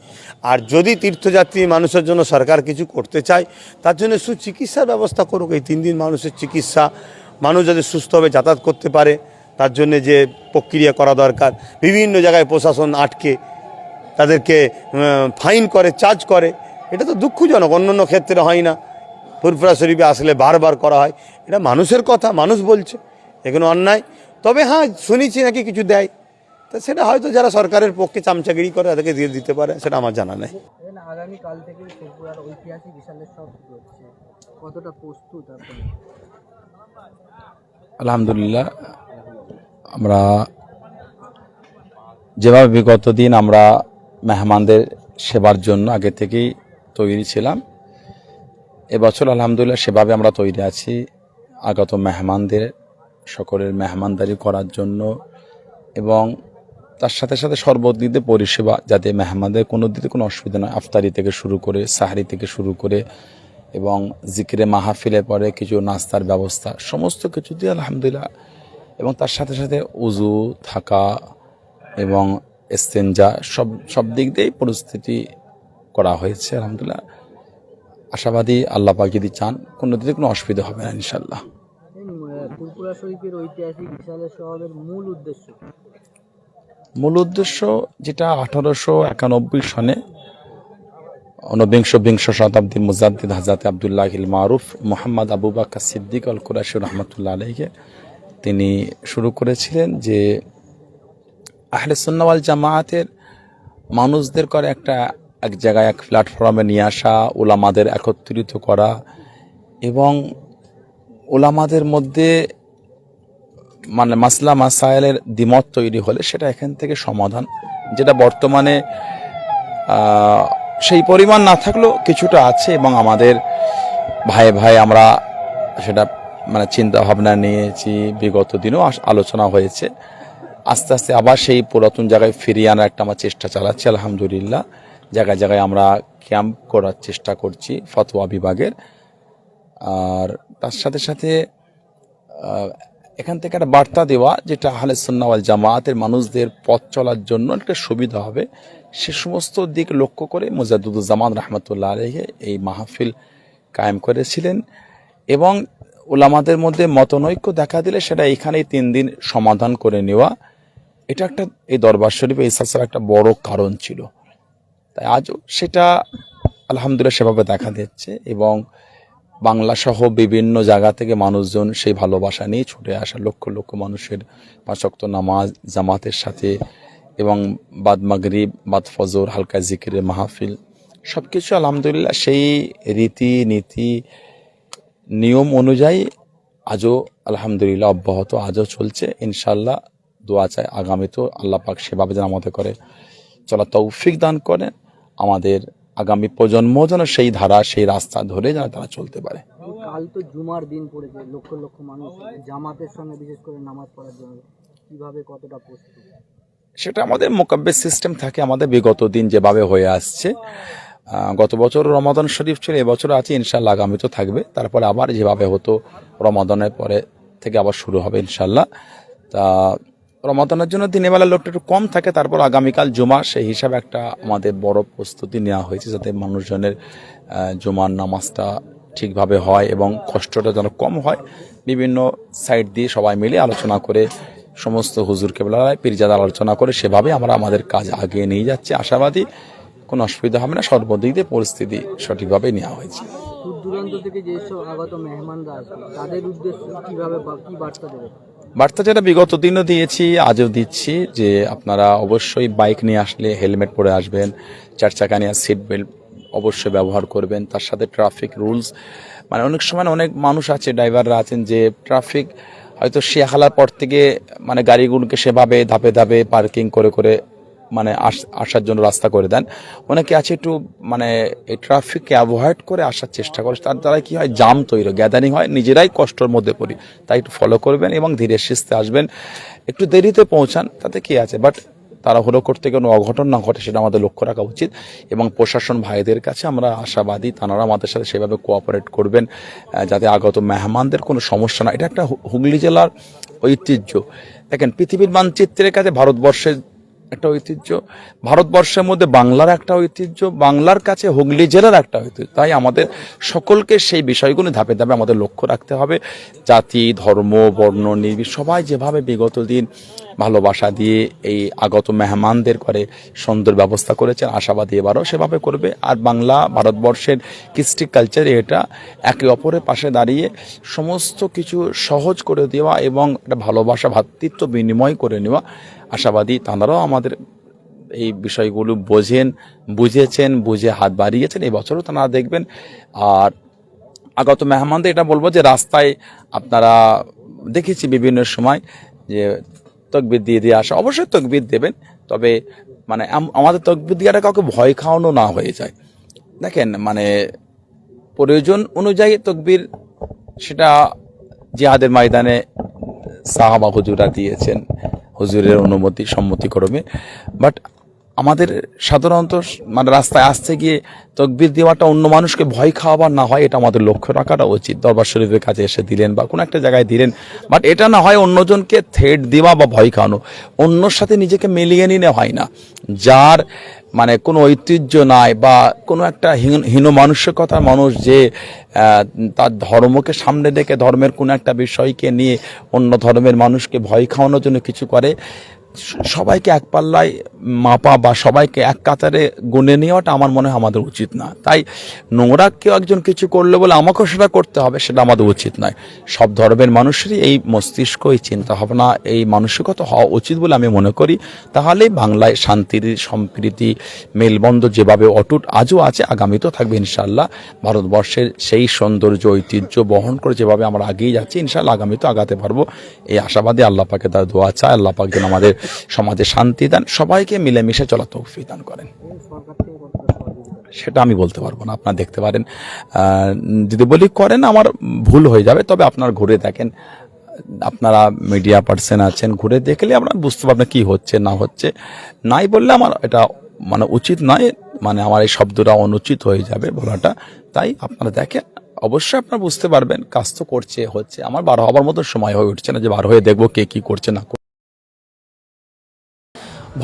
আর যদি তীর্থযাত্রী মানুষের জন্য সরকার কিছু করতে চায়, তার জন্য সুচিকিৎসার ব্যবস্থা করুক। এই 3 দিন মানুষের চিকিৎসা, মানুষ যাতে সুস্থভাবে যাতায়াত করতে পারে, তার জন্য যে প্রক্রিয়া করা দরকার। বিভিন্ন জায়গায় প্রশাসন আটকে তাদেরকে ফাইন করে, চার্জ করে, এটা তো দুঃখজনক। অন্য ক্ষেত্রে হয় না, ফুরফুরা শরীফে আসলে বারবার করা হয়। এটা মানুষের কথা, মানুষ বলছে, এখানে অন্যায়। তবে হ্যাঁ, শুনেছি নাকি কিছু দেয়, তা সেটা হয়তো যারা সরকারের পক্ষে চামচাগিরি করে তাদেরকে দিয়ে দিতে পারে, সেটা আমার জানা নেই। আগামীকাল থেকে ফুরফুরার ঐতিহাসিক ইশারের সব হচ্ছে, কতটা প্রস্তুত আপনারা? আলহামদুলিল্লাহ, আমরা যেভাবে বিগত দিন আমরা মেহমানদের সেবার জন্য আগে থেকেই তৈরি ছিলাম, এবছর আলহামদুলিল্লাহ সেভাবে আমরা তৈরি আছি আগত মেহমানদের সকলের মেহমানদারি করার জন্য, এবং তার সাথে সাথে সর্বদিকে পরিষেবা, যাতে মেহমানদের কোনো দিকে কোনো অসুবিধা নয়। আফতারি থেকে শুরু করে, সাহারি থেকে শুরু করে এবং জিকিরে মাহফিলের পরে কিছু নাস্তার ব্যবস্থা, সমস্ত কিছু দিয়ে আলহামদুলিল্লাহ, এবং তার সাথে সাথে উজু থাকা এবং ইস্তেঞ্জা সব দিক দিয়েই পরিস্থিতি করা হয়েছে আলহামদুলিল্লাহ। আশাবাদী আল্লাহ পাক যদি চান কোনো দিকে কোনো অসুবিধা হবে না ইনশাল্লাহ। ফুরফুরা শরীফের ঐতিহাসিক ইসালে শহরের মূল উদ্দেশ্য যেটা 1891 সনে ঊনবিংশ শতাব্দীর মুজাদ্দিদ হযরত আব্দুল্লাহ ইল মারুফ মুহাম্মদ আবু বকর সিদ্দিক আল কুরাশি রাহমাতুল্লাহ আলাইহি তিনি শুরু করেছিলেন যে আহলে সুন্নাহ ওয়াল জামায়াতের মানুষদের করে এক জায়গায় এক প্ল্যাটফর্মে নিয়ে আসা, উলামাদের একত্রিত করা এবং উলামাদের মধ্যে মানে মাসলা মাসায়েলের দ্বিমত তৈরি হলে সেটা এখান থেকে সমাধান, যেটা বর্তমানে সেই পরিমাণ না থাকলেও কিছুটা আছে এবং আমাদের ভাই আমরা সেটা মানে চিন্তা ভাবনা নিয়েছি, বিগত দিনেও আলোচনা হয়েছে। আস্তে আস্তে আবার সেই পুরাতন জায়গায় ফিরিয়ে আনার একটা আমার চেষ্টা চালাচ্ছি আলহামদুলিল্লাহ। জায়গায় জায়গায় আমরা ক্যাম্প করার চেষ্টা করছি ফতোয়া বিভাগের। আর তার সাথে সাথে এখান থেকে একটা বার্তা দেওয়া, যেটা আহলে সুন্নাহ ওয়াল জামায়াতের মানুষদের পথ চলার জন্য একটা সুবিধা হবে, সে সমস্ত দিক লক্ষ্য করে মুজাদ্দিদুজ্জামান রাহমাতুল্লাহ আলাইহি এই মাহফিল কায়েম করেছিলেন। এবং উলামাদের মধ্যে মতনৈক্য দেখা দিলে সেটা এখানেই 3 দিন সমাধান করে নেওয়া, এটা একটা এই দরবার শরীফে ইসাসের একটা বড় কারণ ছিল। তাই আজও সেটা আলহামদুলিল্লাহ সেভাবে দেখা দিচ্ছে এবং বাংলা সহ বিভিন্ন জায়গা থেকে মানুষজন সেই ভালোবাসা নিয়ে ছুটে আসা, লক্ষ লক্ষ মানুষের 5 ওয়াক্ত নামাজ জামাতের সাথে এবং বাদ মাগরিব বাদ ফজর হালকা জিকিরের মাহফিল সবকিছু আলহামদুলিল্লাহ সেই রীতি নীতি নিয়ম অনুযায়ী আজও আলহামদুলিল্লাহ অব্যাহত আজও চলছে। ইনশাআল্লাহ দোয়া চাই আগামীতেও আল্লাহ পাক সেভাবে যেন আমাদের করে চলা তৌফিক দান করেন, আমাদের আগামী প্রজন্ম যেন সেই ধারা সেই রাস্তা ধরে যেন তারা চলতে পারে। কাল তো জুমার দিন পড়েছে, লক্ষ লক্ষ মানুষ জামাতের সঙ্গে বিশেষ করে নামাজ পড়ার জন্য কিভাবে কতটা প্রস্তুত? সেটা আমাদের মোকাব্বির সিস্টেম থাকে, আমাদের বিগত দিন যেভাবে হয়ে আসছে। গত বছর রমাদান শরীফ ছিল, এবছর আছে ইনশাল্লাহ, আগামী তো থাকবে। তারপরে আবার যেভাবে হতো রমাদানের পরে থেকে আবার শুরু হবে ইনশাল্লাহ। তা রমাদানের জন্য দিনের বেলা লোকটা একটু কম থাকে, তারপর আগামীকাল জুমা, সেই হিসাবে একটা আমাদের বড় প্রস্তুতি নেওয়া হয়েছে যাতে মানুষজনের জুমার নামাজটা ঠিকভাবে হয় এবং কষ্টটা যেন কম হয়। বিভিন্ন সাইড দিয়ে সবাই মিলে আলোচনা করে সমস্ত হুজুর কেবলায় পীরজাদা আলোচনা করে সেভাবে আমরা আমাদের কাজ আগিয়ে নিয়ে যাচ্ছি। আশাবাদী কোনো অসুবিধা হবে না, সর্বদিক দিয়ে পরিস্থিতি সঠিকভাবে নেওয়া হয়েছে। দূর দূরান্ত থেকে যেসব আগত মেহমানরা আসবে তাদের উদ্দেশ্যে কিভাবে কি বার্তা দেবে? বার্তা যেটা বিগত দিনও দিয়েছি আজও দিচ্ছি যে আপনারা অবশ্যই বাইক নিয়ে আসলে হেলমেট পরে আসবেন, 4 চাকা নিয়ে সিট বেল্ট অবশ্যই ব্যবহার করবেন। তার সাথে ট্রাফিক রুলস, মানে অনেক সময় অনেক মানুষ আছে ড্রাইভাররা আছেন যে ট্রাফিক হয়তো শিয়াখালার পর থেকে মানে গাড়িগুলোকে সেভাবে ধাপে ধাপে পার্কিং করে করে মানে আসার জন্য রাস্তা করে দেন। অনেকে আছে একটু মানে এই ট্রাফিককে অ্যাভয়েড করে আসার চেষ্টা করে, তার দ্বারা কি হয় জাম তৈরি গ্যাদারিং হয়, নিজেরাই কষ্টের মধ্যে পড়ি। তাই একটু ফলো করবেন এবং ধীরে সুস্থে আসবেন, একটু দেরিতে পৌঁছান তাতে কি আছে, বাট তাড়াহুড়ো করতে কোনো অঘটন না ঘটে সেটা আমাদের লক্ষ্য রাখা উচিত। এবং প্রশাসন ভাইদের কাছে আমরা আশাবাদী তাঁরা আমাদের সাথে সেভাবে কোঅপারেট করবেন যাতে আগত মেহমানদের কোনো সমস্যা না। এটা একটা হুগলি জেলার ঐতিহ্য। দেখেন পৃথিবীর মানচিত্রের কাছে ভারতবর্ষের একটা ঐতিহ্য, ভারতবর্ষের মধ্যে বাংলার একটা ঐতিহ্য, বাংলার কাছে হুগলি জেলার একটা ঐতিহ্য। তাই আমাদের সকলকে সেই বিষয়গুলো ধাপে ধাপে আমাদের লক্ষ্য রাখতে হবে। জাতি ধর্ম বর্ণ নির্বিশেষে সবাই যেভাবে বিগত দিন ভালোবাসা দিয়ে এই আগত মেহমানদের করে সুন্দর ব্যবস্থা করেছেন, আশাবাদী এবারও সেভাবে করবে। আর বাংলা ভারতবর্ষের কৃষ্টি কালচারে এটা একে অপরের পাশে দাঁড়িয়ে সমস্ত কিছু সহজ করে দেওয়া এবং একটা ভালোবাসা ভ্রাতৃত্ব বিনিময় করে নেওয়া। আশাবাদী তাঁরাও আমাদের এই বিষয়গুলো বুঝেছেন, বুঝে হাত বাড়িয়েছেন। এই বছরও তাঁরা দেখবেন। আর আগত মেহমানদের এটা বলবো যে রাস্তায় আপনারা দেখেছি বিভিন্ন সময় যে তকবির দিয়ে আসা, অবশ্যই তকবির দেবেন, তবে মানে আমাদের তকবির দিয়াটা কাউকে ভয় খাওয়ানো না হয়ে যায়। দেখেন মানে প্রয়োজন অনুযায়ী তকবির সেটা জিহাদের ময়দানে সাহাবা হুজুরা দিয়েছেন হুজুরের অনুমতি সম্মতিক্রমে, বাট আমাদের সাধারণত মানে রাস্তায় আসতে গিয়ে তকবির দেওয়াটা অন্য মানুষকে ভয় খাওয়াবার না হয়, এটা আমাদের লক্ষ্য রাখাটা উচিত। দরবার শরীফের কাছে এসে দিলেন বা কোনো একটা জায়গায় দিলেন, বাট এটা না হয় অন্যজনকে থ্রেট দেওয়া বা ভয় খাওয়ানো। অন্যর সাথে নিজেকে মিলিয়ে নিলে হয় না। যার মানে কোনো ঐতিহ্য নাই বা কোনো একটা হীন মানসিকতার মানুষ, যে তার ধর্মকে সামনে রেখে ধর্মের কোনো একটা বিষয়কে নিয়ে অন্য ধর্মের মানুষকে ভয় খাওয়ানোর জন্য কিছু করে, সবাইকে এক পাল্লায় মাপা বা সবাইকে এক কাতারে গুনে নেওয়াটা আমার মনে হয় আমাদের উচিত না। তাই নোংরা কেউ একজন কিছু করলে বলে আমাকেও সেটা করতে হবে, সেটা আমাদের উচিত নয়। সব ধর্মের মানুষেরই এই মস্তিষ্ক, এই চিন্তা ভাবনা, এই মানসিকতা হওয়া উচিত বলে আমি মনে করি। তাহলেই বাংলায় শান্তির, সম্প্রীতি, মেলবন্ধন যেভাবে অটুট আজও আছে, আগামীতেও থাকবে ইনশাআল্লাহ। ভারতবর্ষের সেই সৌন্দর্য, ঐতিহ্য বহন করে যেভাবে আমরা আগেই যাচ্ছি, ইনশাআল্লাহ আগামীতেও আগাতে পারবো, এই আশাবাদী। আল্লাহ পাকে তার দোয়া চায়, আল্লাহ পাক যেন আমাদের সমাজে শান্তি দান, সবাইকে মিলেমিশে চলা তৌফিক দান করেন। সেটা আমি বলতে পারবো না, আপনারা দেখতে পারেন। যদি বলি করেন, আমার ভুল হয়ে যাবে, তবে আপনার ঘুরে দেখেন, আপনারা মিডিয়া পার্সন আছেন, ঘুরে দেখলে আমরা বুঝতে পারবেন কি হচ্ছে না হচ্ছে। নাই বললে আমার এটা মানে উচিত নয়, মানে আমার এই শব্দটা অনুচিত হয়ে যাবে বলাটা। তাই আপনারা দেখেন, অবশ্যই আপনারা বুঝতে পারবেন কাজ তো করছে, হচ্ছে। আমার বার হবার মতো সময় হয়ে উঠছে না যে বার হয়ে দেখবো কে কি করছে না।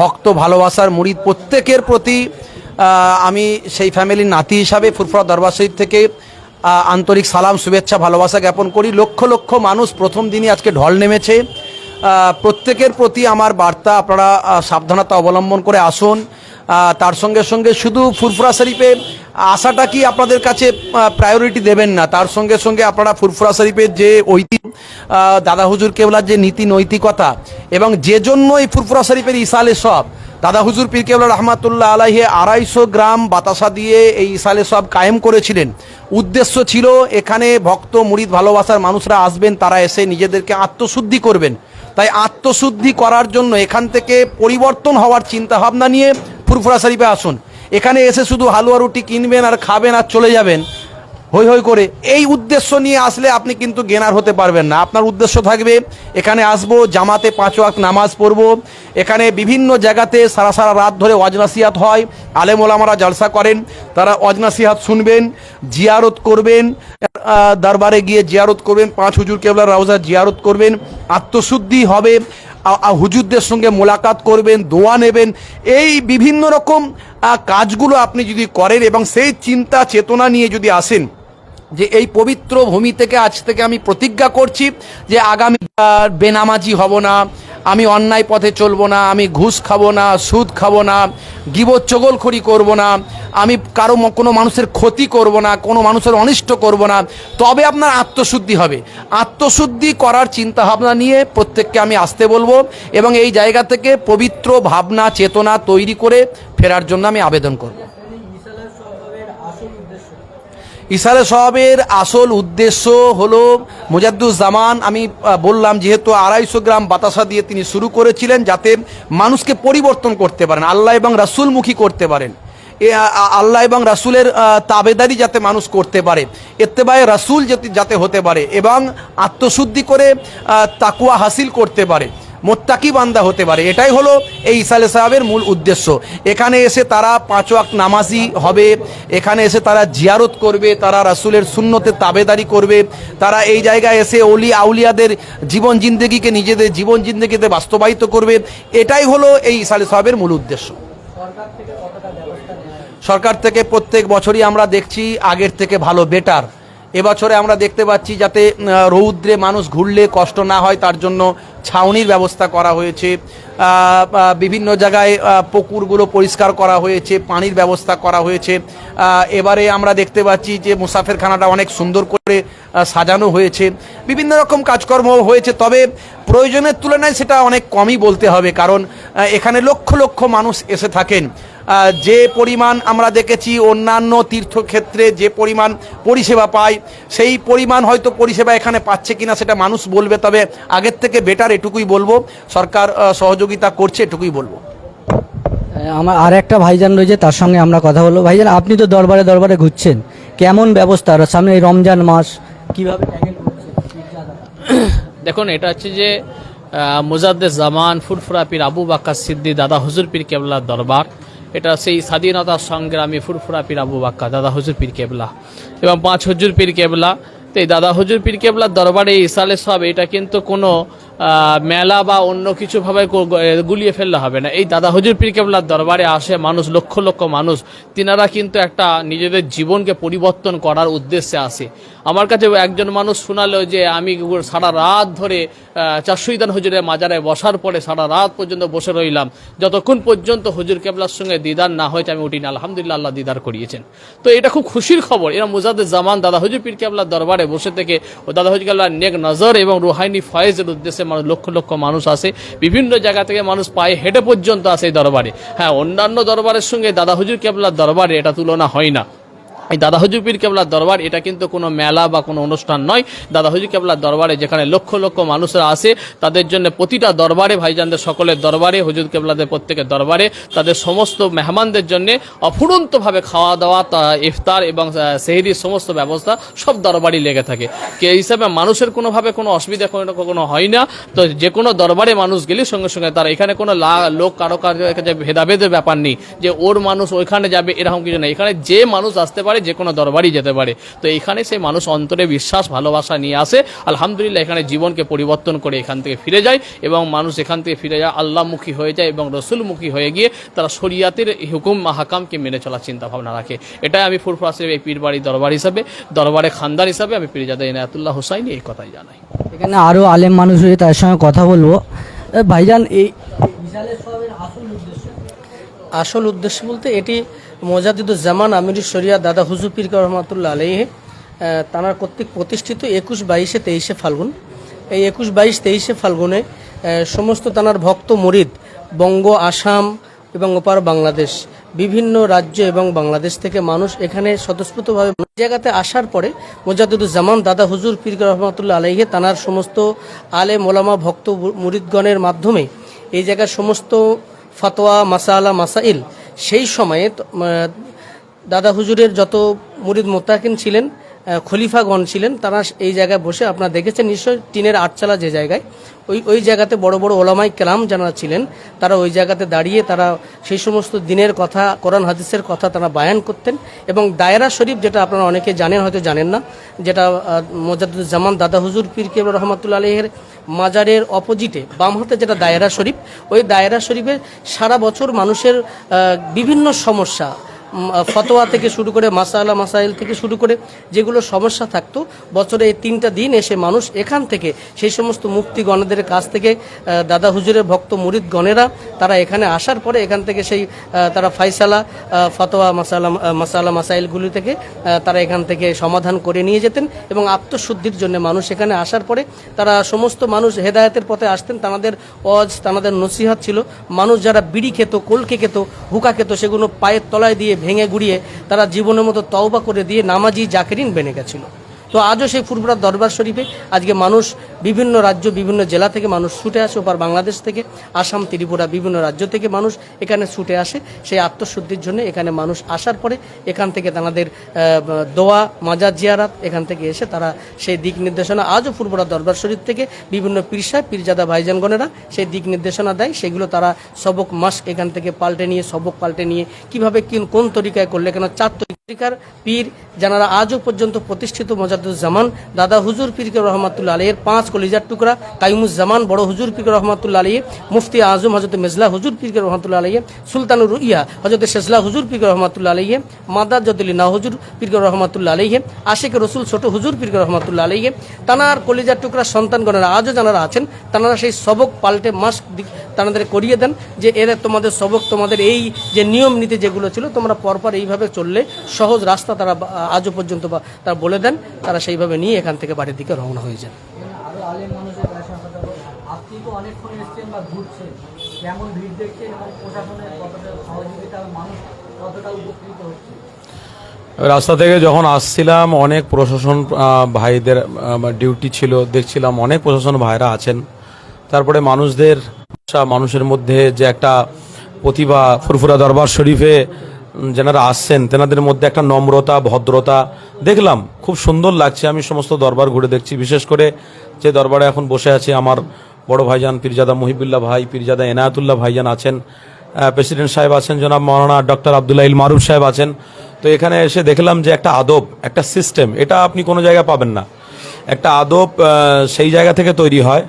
ভক্ত, ভালোবাসার মুরিদ প্রত্যেকের প্রতি আমি সেই ফ্যামিলির নাতি হিসাবে ফুরফুরা দরবার শরীফ থেকে আন্তরিক সালাম, শুভেচ্ছা, ভালোবাসা জ্ঞাপন করি। লক্ষ লক্ষ মানুষ প্রথম দিনই আজকে ঢল নেমেছে। প্রত্যেকের প্রতি আমার বার্তা, আপনারা সাবধানতা অবলম্বন করে আসুন। তার সঙ্গে সঙ্গে শুধু ফুরফুরা শরীফে আসাটা কি আপনাদের কাছে প্রায়োরিটি দেবেন না, তার সঙ্গে সঙ্গে আপনারা ফুরফুরা শরীফের যে ঐতিহ্য, দাদা হুজুর কেবলার যে নীতি নৈতিকতা, এবং যে জন্য এই ফুরফুরা শরীফের ইসালে সব দাদা হুজুর পীর কেবলা রহমাতুল্লাহ আলাইহি 250 গ্রাম বাতাসা দিয়ে এই ইসালে সব কায়েম করেছিলেন। উদ্দেশ্য ছিল এখানে ভক্ত, মুরিদ, ভালোবাসার মানুষরা আসবেন, তারা এসে নিজেদেরকে আত্মশুদ্ধি করবেন। তাই আত্মশুদ্ধি করার জন্য এখান থেকে পরিবর্তন হওয়ার চিন্তা ভাবনা নিয়ে ফুরফুরা শরীফে আসুন। এখানে এসে শুধু হালুয়া রুটি কিনবেন আর খাবেন আর চলে যাবেন হই হই করে, এই উদ্দেশ্য নিয়ে আসলে আপনি কিন্তু গেনার হতে পারবেন না। আপনার উদ্দেশ্য থাকবে এখানে আসবো, জামাতে 5 ওয়াক্ত নামাজ পড়বো। এখানে বিভিন্ন জায়গাতে সারা সারা রাত ধরে ওয়াজ নাসিহাত হয়, আলেম ওলামারা জলসা করেন, তারা ওয়াজ নাসিহাত শুনবেন, জিয়ারত করবেন, দরবারে গিয়ে জিয়ারত করবেন, 5 হুজুর কেবলার রওজা জিয়ারত করবেন, আত্মশুদ্ধি হবে, হুজুরদের সঙ্গে মোলাকাত করবেন, দোয়া নেবেন। এই বিভিন্ন রকম কাজগুলো আপনি যদি করেন এবং সেই চিন্তা চেতনা নিয়ে যদি আসেন যে এই পবিত্র ভূমি থেকে আজ থেকে আমি প্রতিজ্ঞা করছি যে আগামী বেনামাজি হব না, আমি অন্যায় পথে চলবো না, আমি ঘুষ খাবো না, সুদ খাবো না, গীবত চগলখড়ি করব না, আমি কোনো মানুষের ক্ষতি করব না, কোনো মানুষের অনিষ্ট করব না, তবে আপনার আত্মশুদ্ধি হবে। আত্মশুদ্ধি করার চিন্তা ভাবনা নিয়ে প্রত্যেককে আমি আসতে বলবো এবং এই জায়গা থেকে পবিত্র ভাবনা চেতনা তৈরি করে ফেরার জন্য আমি আবেদন করব। ইসালে সওয়াবের আসল উদ্দেশ্য হলো মুজাদ্দুজ্জামান, আমি বললাম যেহেতু 250 গ্রাম বাতাসা দিয়ে তিনি শুরু করেছিলেন, যাতে মানুষকে পরিবর্তন করতে পারেন, আল্লাহ এবং রাসূলমুখী করতে পারেন, আল্লাহ এবং রাসূলের তাবেদারি যাতে মানুষ করতে পারে, ইত্তেবায়ে রাসূল যাতে হতে পারে এবং আত্মশুদ্ধি করে তাকওয়া হাসিল করতে পারে, মোত্তাকি বান্দা হতে পারে। এটাই হলো এই ইসালে সাহাবের মূল উদ্দেশ্য। এখানে এসে তারা 5 ওয়াক্ত নামাজি হবে, এখানে এসে তারা জিয়ারত করবে, তারা রাসূলের সুন্নতের তাবেদারি করবে, তারা এই জায়গায় এসে ওলি আউলিয়াদের জীবন জিন্দেগিকে নিজেদের জীবন জিন্দেগিতে বাস্তবায়িত করবে। এটাই হলো এই ইসালে সাহাবের মূল উদ্দেশ্য। সরকার থেকে প্রত্যেক বছরই আমরা দেখছি আগের থেকে ভালো, বেটার। এবছরে আমরা দেখতে পাচ্ছি যাতে রৌদ্রে মানুষ ঘুরলে কষ্ট না হয় তার জন্য ছাউনির ব্যবস্থা করা হয়েছে, বিভিন্ন জায়গায় পুকুরগুলো পরিষ্কার করা হয়েছে, পানির ব্যবস্থা করা হয়েছে। এবারে আমরা দেখতে পাচ্ছি যে মুসাফিরখানাটা অনেক সুন্দর করে সাজানো হয়েছে, বিভিন্ন রকম কাজকর্ম হয়েছে। তবে প্রয়োজনের তুলনায় সেটা অনেক কমই বলতে হবে, কারণ এখানে লক্ষ লক্ষ মানুষ এসে থাকেন। যে পরিমাণ আমরা দেখেছি অন্যান্য তীর্থক্ষেত্রে যে পরিমাণ পরিষেবা পায়, সেই পরিমাণ হয়তো পরিষেবা এখানে পাচ্ছে কিনা সেটা মানুষ বলবে, তবে আগের থেকে বেটার এটুকুই বলবো। সরকার সহযোগিতা করছে এটুকুই বলবো। আমার আর একটা ভাইজান রয়েছে, তার সঙ্গে আমরা কথা বলবো। ভাইজান, আপনি তো দরবারে দরবারে ঘুরছেন, কেমন ব্যবস্থা সামনে এই রমজান মাস কিভাবে ট্যাকেল করছেন? দেখুন, এটা হচ্ছে যে মুজাদ্দেদ জামান ফুরফুরা পীর আবু বাক্কার সিদ্দিক দাদা হুজুর পীর কেবলার দরবার, এটা সেই স্বাধীনতার সংগ্রামী ফুরফুরা পীর আবু বাক্কা দাদা হুজুর পীর কেবলা এবং 5 হুজুর পীর কেবলা। তো এই দাদা হুজুর পীর কেবলার দরবারে ইসালে সব এটা কিন্তু কোনো মেলা বা অন্য কিছুভাবে গুলিয়ে ফেললে হবে না। এই দাদা হুজুর পীর কেবলার দরবারে আসে মানুষ, লক্ষ লক্ষ মানুষ, তিনারা কিন্তু একটা নিজেদের জীবনকে পরিবর্তন করার উদ্দেশ্যে আসে। আমার কাছে একজন মানুষ শোনালো যে আমি সারা রাত ধরে চারশোইদান হুজুরের মাজারে বসার পরে সারা রাত পর্যন্ত বসে রইলাম, যতক্ষণ পর্যন্ত হুজুর কেবলার সঙ্গে দিদার না হয়েছে আমি উঠিনি। আলহামদুলিল্লাহ, আল্লাহ দিদার করিয়েছেন। তো এটা খুব খুশির খবর। এরা মুজাদ্দেদ জামান দাদা হুজুর পীর কেবলার দরবারে বসে থেকে ও দাদা হুজুর কেবলার নেক নজর এবং রুহানি ফয়েজের উদ্দেশ্যে মানুষ, লক্ষ লক্ষ মানুষ আসে, বিভিন্ন জায়গা থেকে মানুষ পায়ে হেঁটে পর্যন্ত আসে এই দরবারে। হ্যাঁ, অন্যান্য দরবারের সঙ্গে দাদা হুজুর কেবলার দরবারে এটা তুলনা হয় না। এই দাদা হুজুর পীর কেবলার দরবার এটা কিন্তু কোনো মেলা বা কোনো অনুষ্ঠান নয়। দাদা হুজুর কেবলার দরবারে যেখানে লক্ষ লক্ষ মানুষরা আসে, তাদের জন্য প্রতিটা দরবারে, ভাইজানদের সকলের দরবারে, হুজুর কেবলাদের প্রত্যেকের দরবারে তাদের সমস্ত মেহমানদের জন্য অফুরন্তভাবে খাওয়া দাওয়া, ইফতার এবং সেহরির সমস্ত ব্যবস্থা সব দরবারই লেগে থাকে। এই হিসাবে মানুষের কোনোভাবে কোনো অসুবিধা কোনো হয় না। তো যে কোনো দরবারে মানুষ গেলে সঙ্গে সঙ্গে তারা, এখানে কোনো লোক কারো কাছে ভেদাভেদের ব্যাপার নেই যে ওর মানুষ ওইখানে যাবে, এরকম কিছু নেই। এখানে যে মানুষ আসতে পারে, যে কোনো দরবারই যেতে পারে। তো এখানে সেই মানুষ অন্তরে বিশ্বাস, ভালোবাসা নিয়ে আসে। আলহামদুলিল্লাহ, এখানে জীবনকে পরিবর্তন করে এখান থেকে ফিরে যায় এবং মানুষ এখান থেকে ফিরে যায় আল্লাহমুখী হয়ে যায় এবং রসুলমুখী হয়ে গিয়ে তারা শরিয়াতের হুকুম হাকামকে মেনে চলার চিন্তা ভাবনা রাখে। এটাই আমি ফুরফুরা শরীফ এই পীরবাড়ি দরবার হিসাবে, দরবারে খানদার হিসাবে আমি পীরজাদা ইনায়াতুল্লাহ হুসাইনি এই কথাই জানাই। এখানে আরও আলেম মানুষ রয়েছে, তার সঙ্গে কথা বলবো। ভাইজান, এই ইসালে সওয়াবের আসল উদ্দেশ্য বলতে এটি মোজাদ্দিদুজ্জামান আমির শরিয়া দাদা হুজুর পীর রহমাতুল্লাহ আলাইহি তাঁর কর্তৃক প্রতিষ্ঠিত 21, 22, 23 ফাল্গুন। এই 21, 22, 23 ফাল্গুনে সমস্ত তাঁর ভক্ত মুরিদ বঙ্গ, আসাম এবং ওপার বাংলাদেশ, বিভিন্ন রাজ্য এবং বাংলাদেশ থেকে মানুষ এখানে স্বতঃস্ফূর্তভাবে জায়গাতে আসার পরে মোজাদ্দিদুজ্জামান দাদা হুজুর পীর রহমাতুল্লাহ আলাইহি তাঁর সমস্ত আলেম ওলামা ভক্ত মুরিদগণের মাধ্যমে এই জায়গার সমস্ত ফতোয়া, মাসালা, মাসাইল সেই সময়ে দাদা হুজুরের যত মুরিদ মোত্তাকিন ছিলেন, খলিফাগণ ছিলেন, তারা এই জায়গায় বসে, আপনারা দেখেছেন নিশ্চয়, টিনের আটচালা যে জায়গায়, ওই জায়গাতে বড় বড় ওলামাই কেরাম যারা ছিলেন, তারা ওই জায়গাতে দাঁড়িয়ে তারা সেই সমস্ত দিনের কথা, কোরআন হাদিসের কথা তারা বায়ান করতেন। এবং দায়রা শরীফ, যেটা আপনারা অনেকে জানেন, হয়তো জানেন না, যেটা মোজাদ্দিদুজ্জামান দাদা হুজুর পীর কেবলা রহমাতুল্লাহ আলাইহির মাজারের অপোজিটে বাম হাতে যেটা দায়রা শরীফ, ওই দায়রা শরীফে সারা বছর মানুষের বিভিন্ন সমস্যা, ফতোয়া থেকে শুরু করে মাসালা মাসাইল থেকে শুরু করে যেগুলো সমস্যা থাকতো, বছরে এই 3টা দিন এসে মানুষ এখান থেকে সেই সমস্ত মুফতিগণদের কাছ থেকে দাদা হুজুরের ভক্ত মুরিদগণেরা তারা এখানে আসার পরে এখান থেকে সেই তারা ফাইসালা, ফতোয়া, মাসালা মাসাইলগুলি থেকে তারা এখান থেকে সমাধান করে নিয়ে যেতেন। এবং আত্মশুদ্ধির জন্য মানুষ এখানে আসার পরে তারা সমস্ত মানুষ হেদায়েতের পথে আসতেন। তাদের ওয়াজ, তাদের নসিহত ছিল, মানুষ যারা বিড়ি খেত, কলকে খেত, হুকা খেত, সেগুলো পায়ের তলায় দিয়ে ভেঙে গুড়িয়ে তারা জীবনের মতো তওবা করে দিয়ে নামাজি জাকেরিন বেনে গেছিল। তো আজও সেই ফুরফুরা দরবার শরীফে আজকে মানুষ বিভিন্ন রাজ্য, বিভিন্ন জেলা থেকে মানুষ ছুটে আসে, ওপার বাংলাদেশ থেকে, আসাম, ত্রিপুরা, বিভিন্ন রাজ্য থেকে মানুষ এখানে ছুটে আসে সেই আত্মশুদ্ধির জন্য। এখানে মানুষ আসার পরে এখান থেকে তাদের দোয়া, মাজার জিয়ারাত, এখান থেকে এসে তারা সেই দিক নির্দেশনা, আজও ফুরফুরা দরবার শরীফ থেকে বিভিন্ন পীর সাহেব, পীরজাদা ভাইজানগণেরা সেই দিক নির্দেশনা দেয়। সেগুলো তারা সবক মাস্ক এখান থেকে পাল্টে নিয়ে, সবক পাল্টে নিয়ে কীভাবে কোন তরিকায় করলে, কেন 4 তরিকার পীর যারা আজও পর্যন্ত প্রতিষ্ঠিত মোজাদ্দিদুজ্জামান দাদা হুজুর পীর রহমাতুল্লাহ আলাইহির 5 কলিজার টুকরা কাইমুজ্জামান বড় হুজুর পীর রহমাতুল্লাহ আলাইহি, মুফতি আজম হযরত মেজলা হুজুর পীর রহমাতুল্লাহ আলাইহি, সুলতানুর রুইয়া হযরত শেজলা হুজুর পীর রহমাতুল্লাহ আলাইহি, মাদার জদুলিনা হুজুর পীর রহমাতুল্লাহ আলাইহি, আশিক রসুল ছোট হুজুর পীর রহমাতুল্লাহ আলাইহি, তানার কলিজার টুকরা সন্তানগণেরা আজও যারা আছেন, তারা সেই সবক পাল্টে মাস্ক তাদের করিয়ে দেন যে এরা তোমাদের সবক, তোমাদের এই যে নিয়ম নীতি যেগুলো ছিল, তোমরা পরপর এইভাবে চললে সহজ রাস্তা তারা আজও পর্যন্ত তারা বলে দেন। তারা সেইভাবে নিয়ে এখান থেকে বাড়ির দিকে রওনা হয়ে যান। আপনি তো অনেকক্ষণ এসেছেন বা ঘুরছেন, কেমন ভিড় দেখছেন এবং প্রশাসনের কতটা সহযোগিতা, মানুষ কতটা উপকৃত হচ্ছে? রাস্তা থেকে যখন আসছিলাম অনেক প্রশাসন ভাইদের ডিউটি ছিল, দেখছিলাম অনেক প্রশাসন ভাইরা আছেন। তারপরে মানুষের মধ্যে যে একটা প্রতিভা, ফুরফুরা দরবার শরীফে যেনারা আসছেন তেনাদের মধ্যে একটা নম্রতা, ভদ্রতা দেখলাম, খুব সুন্দর লাগছে। আমি সমস্ত দরবার ঘুরে দেখছি, বিশেষ করে যে দরবারে এখন বসে আছে আমার বড় ভাইজান পীরজাদা মুহিবুল্লাহ ভাই, পীরজাদা এনায়াতুল্লাহ ভাইজান আছেন, প্রেসিডেন্ট সাহেব আছেন, জনাব মৌলানা ডক্টর আব্দুল্লাহ ইল মারুফ সাহেব আছেন। তো এখানে এসে দেখলাম যে একটা আদব, একটা সিস্টেম, এটা আপনি কোনো জায়গায় পাবেন না। একটা আদব সেই জায়গা থেকে তৈরি হয়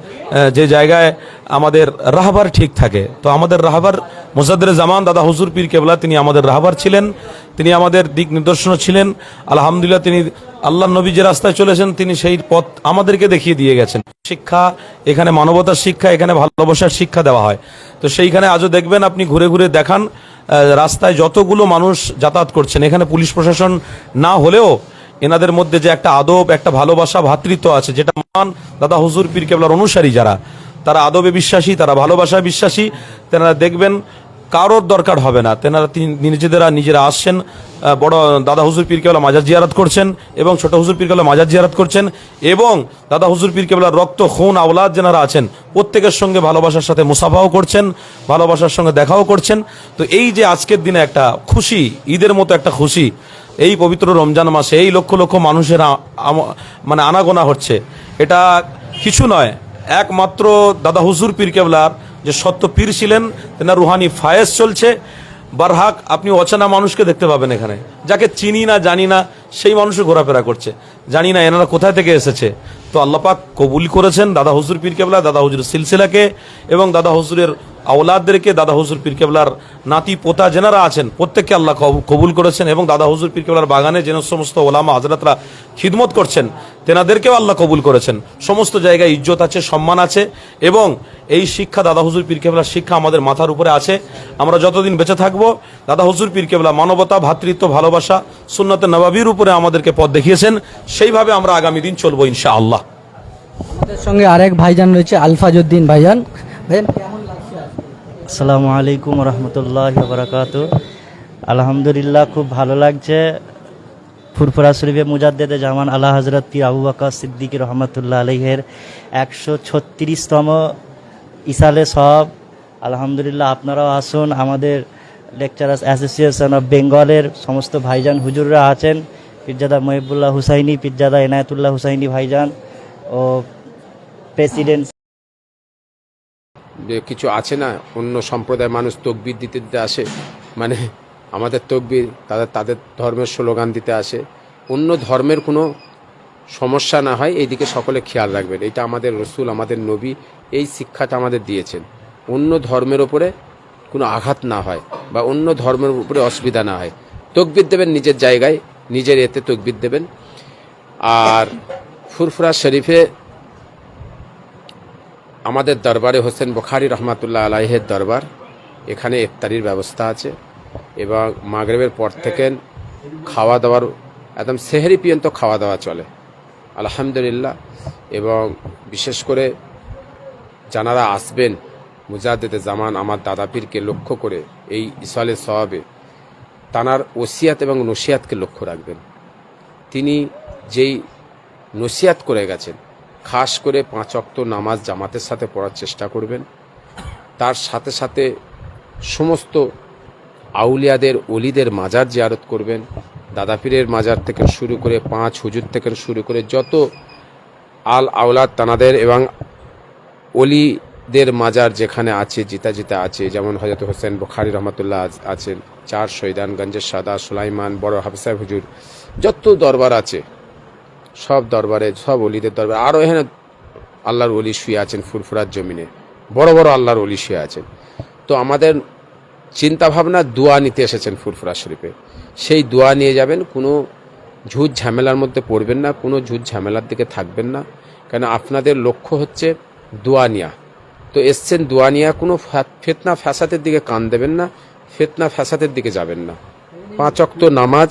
যে জায়গায় আমাদের রাহবার ঠিক থাকে। তো আমাদের রাহবার মুজাদ্দের জামান দাদা হুজুর পীর কেবলা, তিনি আমাদের রাহবার ছিলেন, তিনি আমাদের দিক নির্দেশন ছিলেন। আলহামদুলিল্লাহ, তিনি আল্লাহ নবী যে রাস্তায় চলেছেন তিনি সেই পথ আমাদেরকে দেখিয়ে দিয়ে গেছেন। শিক্ষা এখানে মানবতার শিক্ষা, এখানে ভালোবাসার শিক্ষা দেওয়া হয়। তো সেইখানে আজও দেখবেন, আপনি ঘুরে ঘুরে দেখান রাস্তায় যতগুলো মানুষ যাতায়াত করছেন, এখানে পুলিশ প্রশাসন না হলেও এনাদের মধ্যে যে একটা আদব, একটা ভালোবাসা, ভ্রাতৃত্ব আছে, যেটা মান দাদা হুজুর পীর কেবলার অনুসারী যারা, তারা আদবে বিশ্বাসী, তারা ভালোবাসায় বিশ্বাসী। তেনারা দেখবেন কারোর দরকার হবে না, তেনারা নিজেরা আসছেন, বড় দাদা হুজুর পীর কেবলা মাজার জিয়ারত করছেন এবং ছোট হুজুর পীর কেবলা মাজার জিয়ারত করছেন, এবং দাদা হুজুর পীর কেবলার রক্ত খুন আওলাদ যারা আছেন প্রত্যেকের সঙ্গে ভালোবাসার সাথে মুসাফাও করছেন, ভালোবাসার সঙ্গে দেখাও করছেন। তো এই যে আজকের দিনে একটা খুশি, ঈদের মতো একটা খুশি, এই পবিত্র রমজান মাসে এই লক্ষ লক্ষ মানুষের মানে আনাগোনা হচ্ছে, এটা কিছু নয়, একমাত্র দাদা হুজুর পীর কেবলার যে সত্য পীর ছিলেন, তেনার রুহানি ফায়েজ চলছে। বারহাক আপনি অচেনা মানুষকে দেখতে পাবেন এখানে, যাকে চিনি না জানি না সেই মানুষও ঘোরাফেরা করছে, জানি না এনারা কোথায় থেকে এসেছে। তো আল্লাহ পাক কবুল করেছেন দাদা হুজুর পীর কেবলা, দাদা হুজুরের সিলসিলাকে এবং দাদা হুজুরের আওলাদদেরকে, দাদা হুজুর পীর কেবলার নাতি পোতা যেনারা আছেন প্রত্যেককে আল্লাহ কবুল করেছেন, এবং দাদা হুজুর পীর কেবলার বাগানে যেন সমস্ত ওলামা হযরতরা খিদমত করছেন তেনাদেরকেও আল্লাহ কবুল করেছেন। সমস্ত জায়গায় ইজ্জত আছে, সম্মান আছে, এবং এই শিক্ষা দাদা হুজুর পীর কেবলার শিক্ষা আমাদের মাথার উপরে আছে। আমরা যতদিন বেঁচে থাকবো, দাদা হুজুর পীর কেবলা মানবতা, ভ্রাতৃত্ব, ভালোবাসা, সুন্নতে নববীর উপরে আমাদেরকে পথ দেখিয়েছেন, সেইভাবে আমরা আগামী দিন চলবো ইনশাআল্লাহ। আমাদের সঙ্গে আরেক ভাইজান রয়েছে, আলফাজউদ্দিন ভাইজান। ভাইজান কেমন লাগছে? আসসালামু আলাইকুম রহমতুল্লাহ বারাকাতু। আলহামদুলিল্লাহ, খুব ভালো লাগছে। ফুরফুরা শরীফে মুজাদ্দেদে জামান আলা হযরত পীর আবু বকর সিদ্দিক রহমতুল্লাহ আলাইহির 136তম ইসালে সওয়াব। আলহামদুলিল্লাহ, আপনারাও আসুন। আমাদের লেকচারার্স অ্যাসোসিয়েশন অফ বেঙ্গলের সমস্ত ভাইজান হুজুররা আছেন, পীরজাদা মহিবুল্লাহ হুসাইনি, পীরজাদা এনায়েতুল্লাহ হুসাইনি ভাইজান ও প্রেসিডেন্ট। যে কিছু আছে না, অন্য সম্প্রদায়ের মানুষ তকবির দিতে দিতে আসে, মানে আমাদের তকবির তাদের ধর্মের স্লোগান দিতে আসে। অন্য ধর্মের কোনো সমস্যা না হয় এই দিকে সকলে খেয়াল রাখবেন। এটা আমাদের রসুল, আমাদের নবী এই শিক্ষাটা আমাদের দিয়েছেন। অন্য ধর্মের ওপরে কোনো আঘাত না হয় বা অন্য ধর্মের উপরে অসুবিধা না হয়। তকবির দেবেন নিজের জায়গায়, নিজের এতে তকবির দেবেন। আর ফুরফুরা শরীফে আমাদের দরবারে হোসেন বুখারী রহমাতুল্লাহ আলাইহের দরবার, এখানে ইফতারির ব্যবস্থা আছে, এবং মাগরিবের পর থেকে খাওয়া দাওয়ার একদম সেহরি পর্যন্ত খাওয়া দাওয়া চলে আলহামদুলিল্লাহ। এবং বিশেষ করে যারা আসবেন মুজাদ্দেদে জামান আমার দাদা পীরকে লক্ষ্য করে এই ইসালে সওয়াবে তানার ওসিয়াত এবং নসিয়াতকে লক্ষ্য রাখবেন। তিনি যেই নসিয়াত করে গেছেন, খাস করে 5 ওয়াক্ত নামাজ জামাতের সাথে পড়ার চেষ্টা করবেন। তার সাথে সাথে সমস্ত আউলিয়াদের, অলিদের মাজার জিয়ারত করবেন। দাদা পীরের মাজার থেকে শুরু করে 5 হুজুর থেকে শুরু করে যত আল আওলাদ তানাদের এবং অলিদের মাজার যেখানে আছে, জিতা আছে, যেমন হযরত হোসেন বুখারী রহমাতুল্লাহ আছেন, 4 শহীদানগঞ্জের সাদা সুলাইমান, বড় হাফেজ সাহেব হুজুর, যত দরবার আছে সব দরবারে, সব অলিদের দরবারে। আরও এখানে আল্লাহর অলি শুয়ে আছেন, ফুরফুরার জমিনে বড় বড় আল্লাহর অলি শুয়ে আছেন। তো আমাদের চিন্তাভাবনা দোয়া নিতে এসেছেন ফুরফুরা শরীফে, সেই দোয়া নিয়ে যাবেন। কোনো ঝুট ঝামেলার মধ্যে পড়বেন না, কোনো ঝুট ঝামেলার দিকে থাকবেন না, কেন আপনাদের লক্ষ্য হচ্ছে দোয়া নিয়া। তো এসছেন দোয়া নিয়া, কোনো ফিতনা ফ্যাসাদের দিকে কান দেবেন না, ফিতনা ফ্যাসাদের দিকে যাবেন না। 5 ওয়াক্ত নামাজ,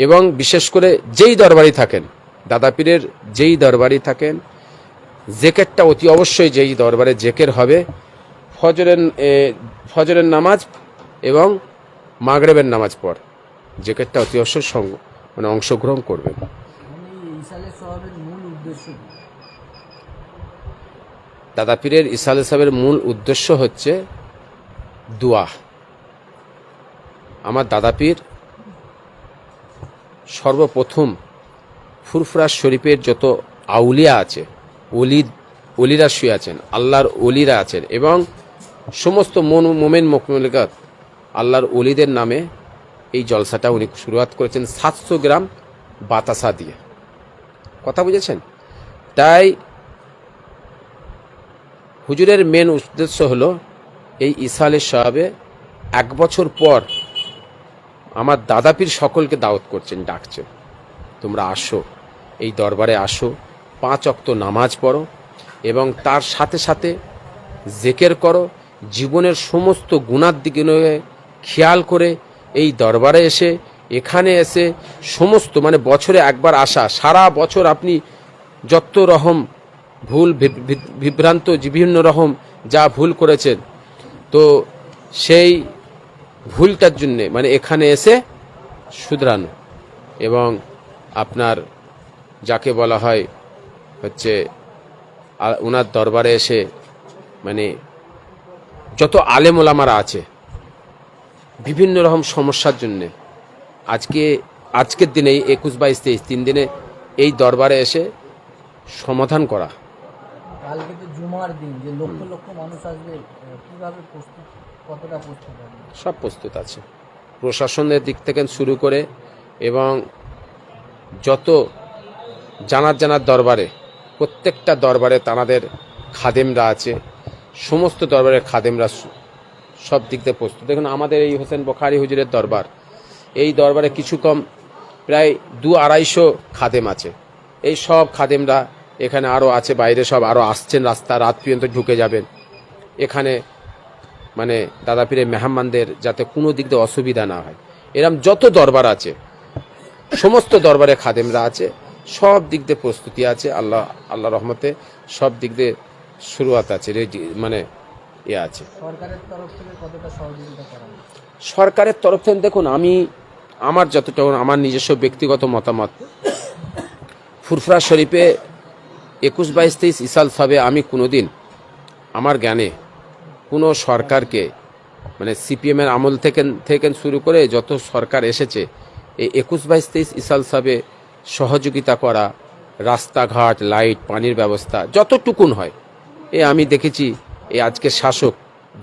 এবং বিশেষ করে যেই দরবারি থাকেন, দাদা পীরের যেই দরবারি থাকেন, জেকেরটা অতি অবশ্যই যেই দরবারে জেকের হবে, ফজরের নামাজ এবং মাগরিবের নামাজ পর জেকেরটা অতি অবশ্যই মানে অংশগ্রহণ করবেন। দাদা পীরের ইসালে সাহেবের মূল উদ্দেশ্য হচ্ছে দোয়া। আমার দাদা পীর সর্বপ্রথম ফুরফুরা শরীফের যত আউলিয়া আছে, অলিরা শুয়ে আছেন, আল্লাহর অলিরা আছেন, এবং সমস্ত মোমেন মুমিনাত আল্লাহর ওলিদের নামে এই জলসাটা উনি শুরুয়াত করেছেন 700 গ্রাম বাতাসা দিয়ে। কথা বুঝেছেন? তাই হুজুরের মেন উদ্দেশ্য হলো এই ইসালের সাহাবে 1 বছর পর আমার দাদাপীর সকলকে দাওয়াত করছেন, ডাকছেন, তোমরা আসো, এই দরবারে আসো, 5 ওয়াক্ত নামাজ পড়ো এবং তার সাথে সাথে জিকির করো, জীবনের সমস্ত গুনার দিকে খেয়াল করে এই দরবারে এসে, এখানে এসে সমস্ত মানে বছরে একবার আসা, সারা বছর আপনি যত রকম ভুল বিভ্রান্ত বিভিন্ন রকম যা ভুল করেছেন, তো সেই ভুলটার জন্যে মানে এখানে এসে শুধরানো এবং আপনার যাকে বলা হয় হচ্ছে ওনার দরবারে এসে মানে যত আলেম ওলামারা আছে বিভিন্ন রকম সমস্যার জন্যে আজকের দিনে 21, 22, 23 3 দিনে এই দরবারে এসে সমাধান করা। কালকে তো জুমার দিন, যে লক্ষ লক্ষ মানুষ আসবে, কিভাবে প্রস্তুত, কতটা প্রস্তুত হবে? সব প্রস্তুত আছে, প্রশাসনের দিক থেকে শুরু করে এবং যত জানার দরবারে, প্রত্যেকটা দরবারে তানাদের খাদেমরা আছে, সমস্ত দরবারের খাদেমরা সব দিক দিয়ে প্রস্তুত। দেখুন আমাদের এই হোসেন বখারি হুজুরের দরবার, এই দরবারে কিছু কম প্রায় 200-250 খাদেম আছে। এই সব খাদেমরা এখানে আরও আছে, বাইরে সব আরও আসছেন, রাস্তা রাত পর্যন্ত ঢুকে যাবেন এখানে, মানে দাদা পীরের মেহমানদের যাতে কোনো দিক দিয়ে অসুবিধা না হয়। এরম যত দরবার আছে সমস্ত দরবারে খাদেমরা আছে, সব দিক দিয়ে প্রস্তুতি আছে। আল্লাহ রহমতে সব দিক দিয়ে শুরুয়াত আছে, মানে ইয়ে আছে। সরকারের তরফ থেকে কতটা সহযোগিতা করা হবে? সরকারের তরফ থেকে দেখুন, আমার যতটা আমার নিজস্ব ব্যক্তিগত মতামত, ফুরফুরা শরীফে 21, 22, 23 ইসাল সাবে আমি কোনোদিন আমার জ্ঞানে কোনো সরকারকে মানে সিপিএমের আমল থেকে শুরু করে যত সরকার এসেছে এই 21, 22, 23 ইসাল সাবে সহযোগিতা করা, রাস্তাঘাট, লাইট, পানির ব্যবস্থা যতটুকুন হয় আমি দেখেছি। এই আজকে শাসক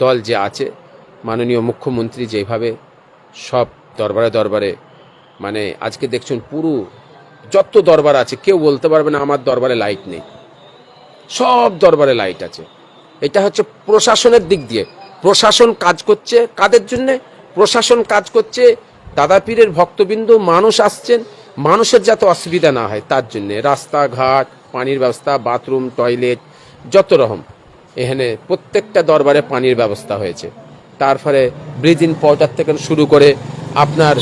দল যে আছে, মাননীয় মুখ্যমন্ত্রী যেভাবে সব দরবারে মানে আজকে দেখছেন পুরো যত দরবার আছে কেউ বলতে পারবে না আমার দরবারে লাইট নেই, সব দরবারে লাইট আছে। এটা হচ্ছে প্রশাসনের দিক দিয়ে। প্রশাসন কাজ করছে কাদের জন্যে? প্রশাসন কাজ করছে দাদা পীরের ভক্তবিন্দু মানুষ আসছেন, মানুষের যাতে অসুবিধা না হয় তার জন্যে। রাস্তাঘাট, পানির ব্যবস্থা, বাথরুম, টয়লেট যত রকম এখানে প্রত্যেকটা দরবারে পানির ব্যবস্থা হয়েছে। তারপরে ব্লিচিং পাউডার থেকে শুরু করে আপনার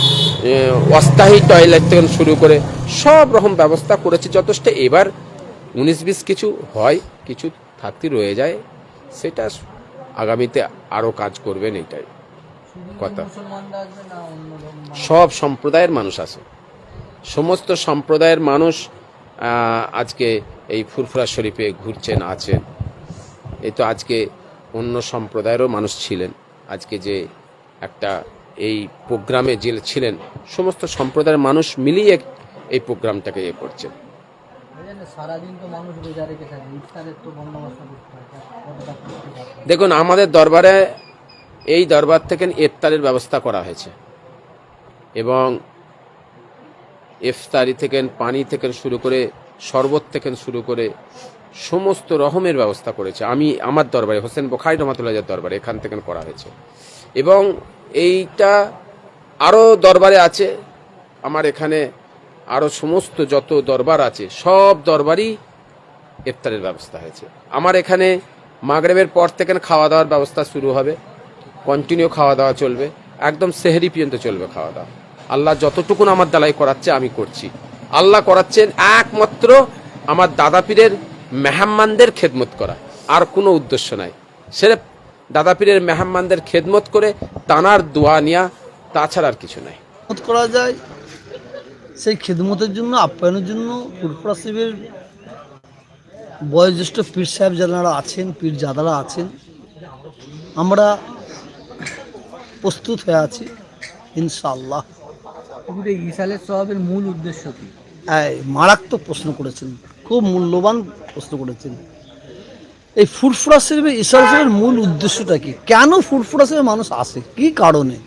অস্থায়ী টয়লেট থেকে শুরু করে সব রকম ব্যবস্থা করেছে যথেষ্ট। এবার 19-20 কিছু হয়, কিছু থাকতে রয়ে যায়, সেটা আগামীতে আরও কাজ করবেন, এইটাই কথা। সব সম্প্রদায়ের মানুষ আছে, সমস্ত সম্প্রদায়ের মানুষ আজকে এই ফুরফুরা শরীফে ঘুরছেন, আছেন। এই তো আজকে অন্য সম্প্রদায়েরও মানুষ ছিলেন, আজকে যে একটা এই প্রোগ্রামে যে ছিলেন সমস্ত সম্প্রদায়ের মানুষ মিলিয়ে এই প্রোগ্রামটাকে করছেন। সারাদিন তো মানুষ রোজা রেখে থাকে, ইফতারের তো বন্দোবস্ত করতে হয়। দেখুন আমাদের দরবারে এই দরবার থেকে ইফতারের ব্যবস্থা করা হয়েছে এবং ইফতারি থেকে পানি থেকে শুরু করে শরবত থেকে শুরু করে সমস্ত রকমের ব্যবস্থা করেছে। আমার দরবারে হোসেন বখারি রহমাতুল্লাহের দরবারে এখান থেকে করা হয়েছে এবং এইটা আরও দরবারে আছে। আমার এখানে আরও সমস্ত যত দরবার আছে সব দরবারই ইফতারের ব্যবস্থা হয়েছে। আমার এখানে মাগরিবের পর থেকে খাওয়া দাওয়ার ব্যবস্থা শুরু হবে, কন্টিনিউ খাওয়া দাওয়া চলবে, একদম সেহরি পর্যন্ত চলবে খাওয়া দাওয়া। আল্লাহ যতটুকুন আমার দালাই করাচ্ছে আমি করছি। আল্লাহ করাচ্ছেন একমাত্র আমার দাদা পীরের মেহমানদের খেদমত করা, আর কোনো উদ্দেশ্য নাই। সেরেফ দাদা পীরের মেহমানদের খেদমত করে তানার দোয়া নেওয়া, তাছাড়া আর কিছু নাই। করা যায় সেই খেদমতের জন্য, আপ্যায়নের জন্য ফুরফুরা শরীফের বয়োজ্যেষ্ঠ পীর সাহেব যারা আছেন, পীর জাদারা আছেন, আমরা প্রস্তুত হয়ে আছি ইনশাআল্লাহ। ইসালের সওয়াবের মূল উদ্দেশ্য কি? মারাত্মক প্রশ্ন করেছেন, খুব মূল্যবান প্রশ্ন করেছেন। এই ফুরফুরা শরীফের ইসাল শরীফের মূল উদ্দেশ্যটা কি? কেন ফুরফুরা শরীফে মানুষ আসে, কি কারণে?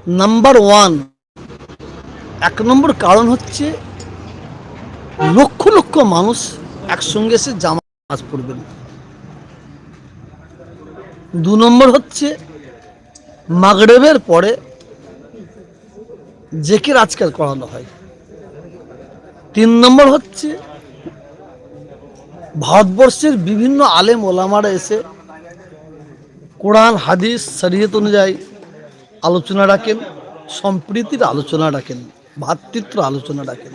নাম্বার ওয়ান, 1 নম্বর কারণ হচ্ছে লক্ষ লক্ষ মানুষ একসঙ্গে এসে জামাত পড়বেন। 2 নম্বর হচ্ছে মাগরিবের পরে জিকির আজকাল করানো হয়। 3 নম্বর হচ্ছে ভারতবর্ষের বিভিন্ন আলেম ওলামারা এসে কোরআন হাদিস শরীয়ত অনুযায়ী আলোচনা রাখেন, সম্প্রীতির আলোচনা রাখেন, ভ্রাতৃত্ব আলোচনা রাখেন।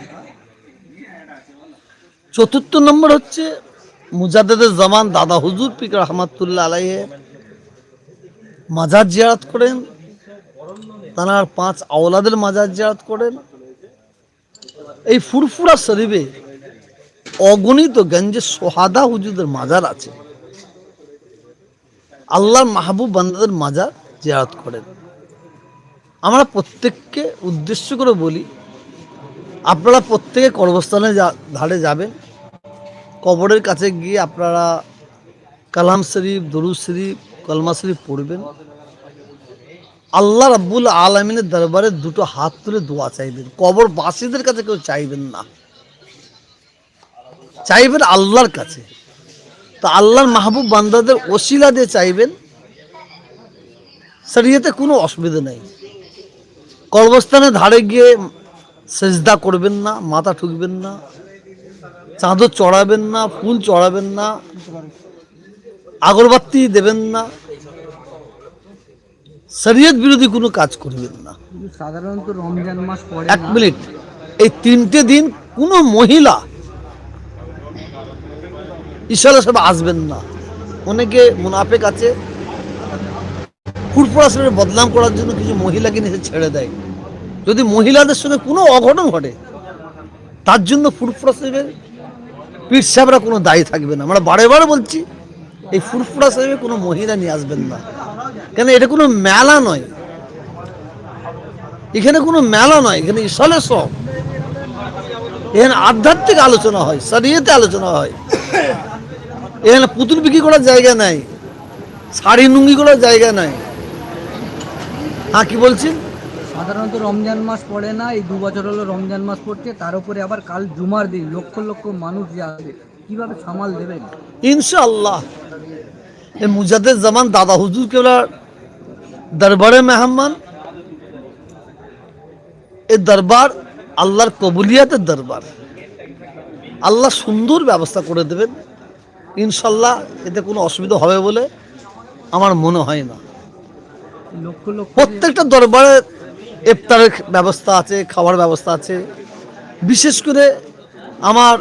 4 নম্বর হচ্ছে মুজাদ্দেদে জামান দাদা হুজুর পীর রহমাতুল্লাহ আলাইহি মাজার জিয়ারত করেন, তার 5 আওলাদের মাজার জিয়ারত করেন। এই ফুরফুরা শরীফে অগণিত গঞ্জে সোহাদা হুজুরদের মাজার আছে, আল্লাহর মাহবুব বান্দাদের মাজার জিয়ারত করেন। আমরা প্রত্যেককে উদ্দেশ্য করে বলি, আপনারা প্রত্যেকে কবরস্থানে ধারে যাবেন, কবরের কাছে গিয়ে আপনারা কালাম শরীফ, দরুদ শরীফ, কলমা শরীফ পড়বেন। আল্লাহ রাব্বুল আলামিনের দরবারে 2 হাত তুলে দোয়া চাইবেন। কবরবাসীদের কাছে কেউ চাইবেন না, চাইবেন আল্লাহর কাছে। তো আল্লাহর মাহবুব বান্দাদের ওসিলা দিয়ে চাইবেন, শরীয়তে কোনো অসুবিধা নেই। কবরস্থানের ধারে গিয়ে সেজদা করবেন না, মাথা ঠুকবেন না, চাদর চড়াবেন না, ফুল চড়াবেন না, আগরবাতি দেবেন না, শরীয়ত বিরোধী কোনো কাজ করবেন না। সাধারণত রমজান মাস পড়ে 1 মিনিট, এই 3টে দিন কোনো মহিলা ইশারা সব আসবেন না। অনেকে মুনাফেক আছে, ফুরফুরা শরীফের বদনাম করার জন্য কিছু মহিলাকে নিয়ে ছেড়ে দেয়। যদি মহিলাদের সঙ্গে কোনো অঘটন ঘটে, তার জন্য ফুরফুরা শরীফের পীর সাহেবরা কোনো দায়ী থাকবে না। আমরা বারে বারে বলছি, এই ফুরফুরা শরীফে কোনো মহিলা নিয়ে আসবেন না, কেন এটা কোনো মেলা নয়, এখানে কোনো মেলা নয়, এখানে ইসালে সব, এখানে আধ্যাত্মিক আলোচনা হয়, শরীয়তে আলোচনা হয়। এখানে পুতুল বিক্রি করার জায়গা নাই, শাড়ি লুঙ্গি করার জায়গা নাই। হ্যাঁ, কি বলছেন? সাধারণত রমজান মাস পড়ে না, এই 2 বছর হলো রমজান মাস পড়ছে, তার উপরে আবার কাল জুমার দিন, লক্ষ লক্ষ মানুষ যাবে, কিভাবে সামাল দেবেন? ইনশাআল্লাহ এই মুজাদ্দেদ জামান দাদা হুজুর কেবলার দরবারে মেহমান, এই দরবার আল্লাহর কবুলিয়াতের দরবার। আল্লাহ সুন্দর ব্যবস্থা করে দেবেন ইনশাল্লাহ, এতে কোনো অসুবিধা হবে বলে আমার মনে হয় না। লক্ষ লক্ষ প্রত্যেকটা দরবারে ইফতারের ব্যবস্থা আছে, খাওয়ার ব্যবস্থা আছে। বিশেষ করে আমার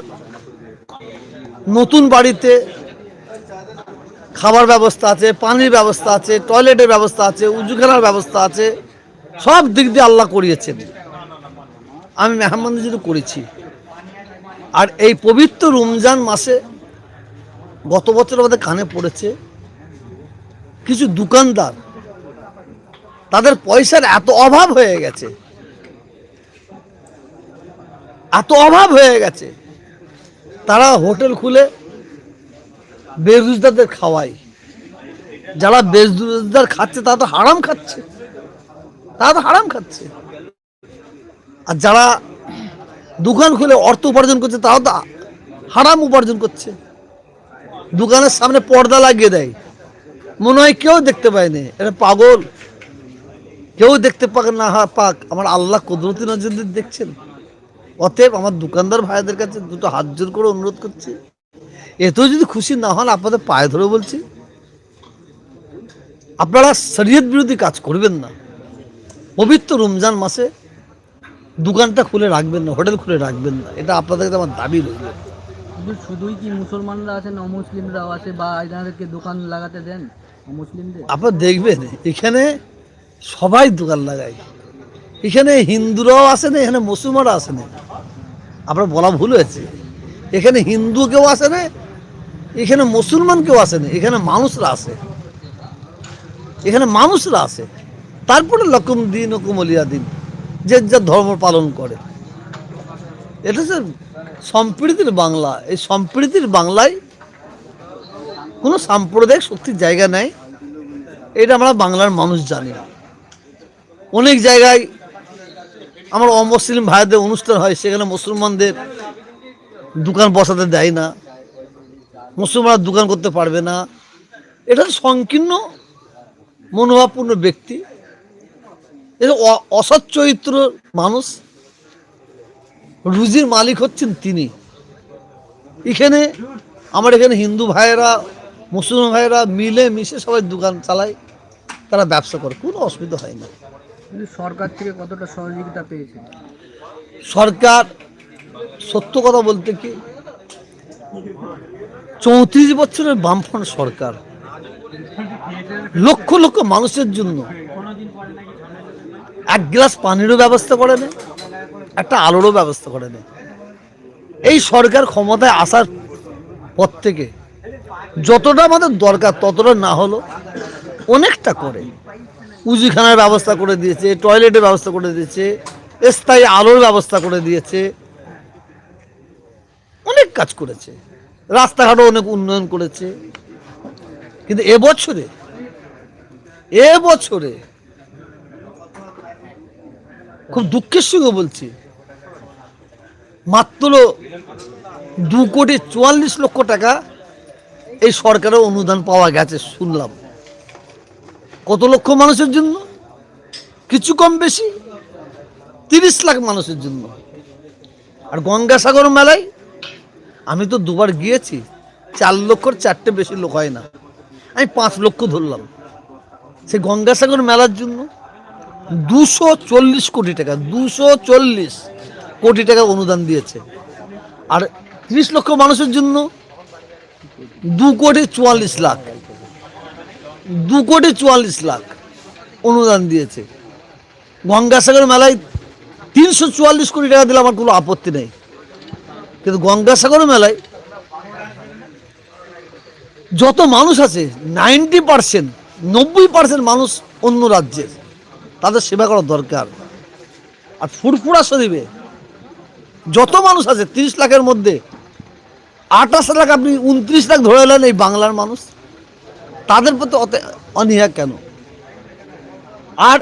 নতুন বাড়িতে খাবার ব্যবস্থা আছে, পানির ব্যবস্থা আছে, টয়লেটের ব্যবস্থা আছে, উজুখানার ব্যবস্থা আছে। সব দিক দিয়ে আল্লাহ করিয়েছেন, আমি মেহমানদের জন্য করেছি। আর এই পবিত্র রমজান মাসে গত বছর আমাদের কানে পড়েছে কিছু দোকানদার, তাদের পয়সার এত অভাব হয়ে গেছে, এত অভাব হয়ে গেছে, তারা হোটেল খুলে বেরোজগারদের খাওয়ায়। যারা বেরোজগার খাচ্ছে তারা তো হারাম খাচ্ছে, তারা তো হারাম খাচ্ছে। আর যারা দোকান খুলে অর্থ উপার্জন করছে তারাও তো হারাম উপার্জন করছে। দোকানের সামনে পর্দা লাগিয়ে দেয়, মনে হয় কেউ দেখতে পায়নি, এটা পাগল, কেউ দেখতে পাক না পাক, আমার আল্লাহ কুদরতি নজর দেখছেন। অতএব আমার দোকানদার ভাইদের কাছে 2 হাত জোর করে অনুরোধ করছি, এতেও যদি খুশি না হন আপনাদের পায়ে ধরে বলছি, আপনারা শরীয়ত বিরোধী কাজ করবেন না। পবিত্র রমজান মাসে দোকানটা খুলে রাখবেন না, হোটেল খুলে রাখবেন না, এটা আপনাদের কাছে আমার দাবি রইল। শুধুই কি মুসলমানরা আছেন, অমুসলিমরাও আছে, বা এনাদেরকে দোকান লাগাতে দেন অমুসলিমদের? আপনারা দেখবেন এখানে সবাই দোকান লাগায়, এখানে হিন্দুরাও আসে না, এখানে মুসলমানরা আসে না। আপনার বলা ভুল হয়েছে, এখানে হিন্দু কেউ আসে না, এখানে মুসলমান কেউ আসে না, এখানে মানুষরা আসে, এখানে মানুষরা আসে। তারপরে লকুম দিন ও কুমলিয়া দিন, যে যা ধর্ম পালন করে। এটা হচ্ছে সম্প্রীতির বাংলা। এই সম্প্রীতির বাংলায় কোনো সাম্প্রদায়িক শক্তির জায়গা নেই, এটা আমরা বাংলার মানুষ জানি। অনেক জায়গায় আমার অমুসলিম ভাইদের অনুষ্ঠান হয়, সেখানে মুসলমানদের দোকান বসাতে দেয় না, মুসলমানরা দোকান করতে পারবে না। এটা সংকীর্ণ মনোভাবপূর্ণ ব্যক্তি, এটা অসৎ চরিত্র মানুষ, রুজির মালিক হচ্ছেন তিনি। এখানে আমার এখানে হিন্দু ভাইয়েরা মুসলমান ভাইয়েরা মিলে মিশে সবাই দোকান চালায়, তারা ব্যবসা করে, কোনো অসুবিধা হয় না। সরকার থেকে কতটা সহযোগিতা পেয়েছে? সরকার সত্য কথা বলতে কি 34 বছরের বামফ্রন্ট সরকার লক্ষ লক্ষ মানুষের জন্য এক গ্লাস পানিরও ব্যবস্থা করে নেয়, একটা আলোরও ব্যবস্থা করে নেয়। এই সরকার ক্ষমতায় আসার পর থেকে যতটা আমাদের দরকার ততটা না হলো অনেকটা করে। উজুখানার ব্যবস্থা করে দিয়েছে, টয়লেটের ব্যবস্থা করে দিয়েছে, স্থায়ী আলোর ব্যবস্থা করে দিয়েছে, অনেক কাজ করেছে, রাস্তাঘাটও অনেক উন্নয়ন করেছে। কিন্তু এবছরে খুব দুঃখের সঙ্গে বলছি, মাত্র 2,44,00,000 টাকা এই সরকারের অনুদান পাওয়া গেছে শুনলাম। কত লক্ষ মানুষের জন্য? কিছু কম বেশি 30 লাখ মানুষের জন্য। আর গঙ্গাসাগর মেলায় আমি তো দুবার গিয়েছি, 4 লক্ষর 4টে বেশি লোক হয় না, আমি 5 লক্ষ ধরলাম। সেই গঙ্গাসাগর মেলার জন্য 240 কোটি টাকা, 240 কোটি টাকা অনুদান দিয়েছে। আর 30 লক্ষ মানুষের জন্য 2,44,00,000, 2,44,00,000 অনুদান দিয়েছে। গঙ্গাসাগর মেলায় 344 কোটি টাকা দিলে আমার কোনো আপত্তি নেই, কিন্তু গঙ্গাসাগর মেলায় যত মানুষ আছে 90% মানুষ অন্য রাজ্যের, তাদের সেবা করা দরকার। আর ফুরফুরা শরীফে যত মানুষ আছে 30 লাখের মধ্যে 28 লাখ, আপনি 29 লাখ ধরে এলেন এই বাংলার মানুষ, তাদের প্রতি অনীহা কেন? আর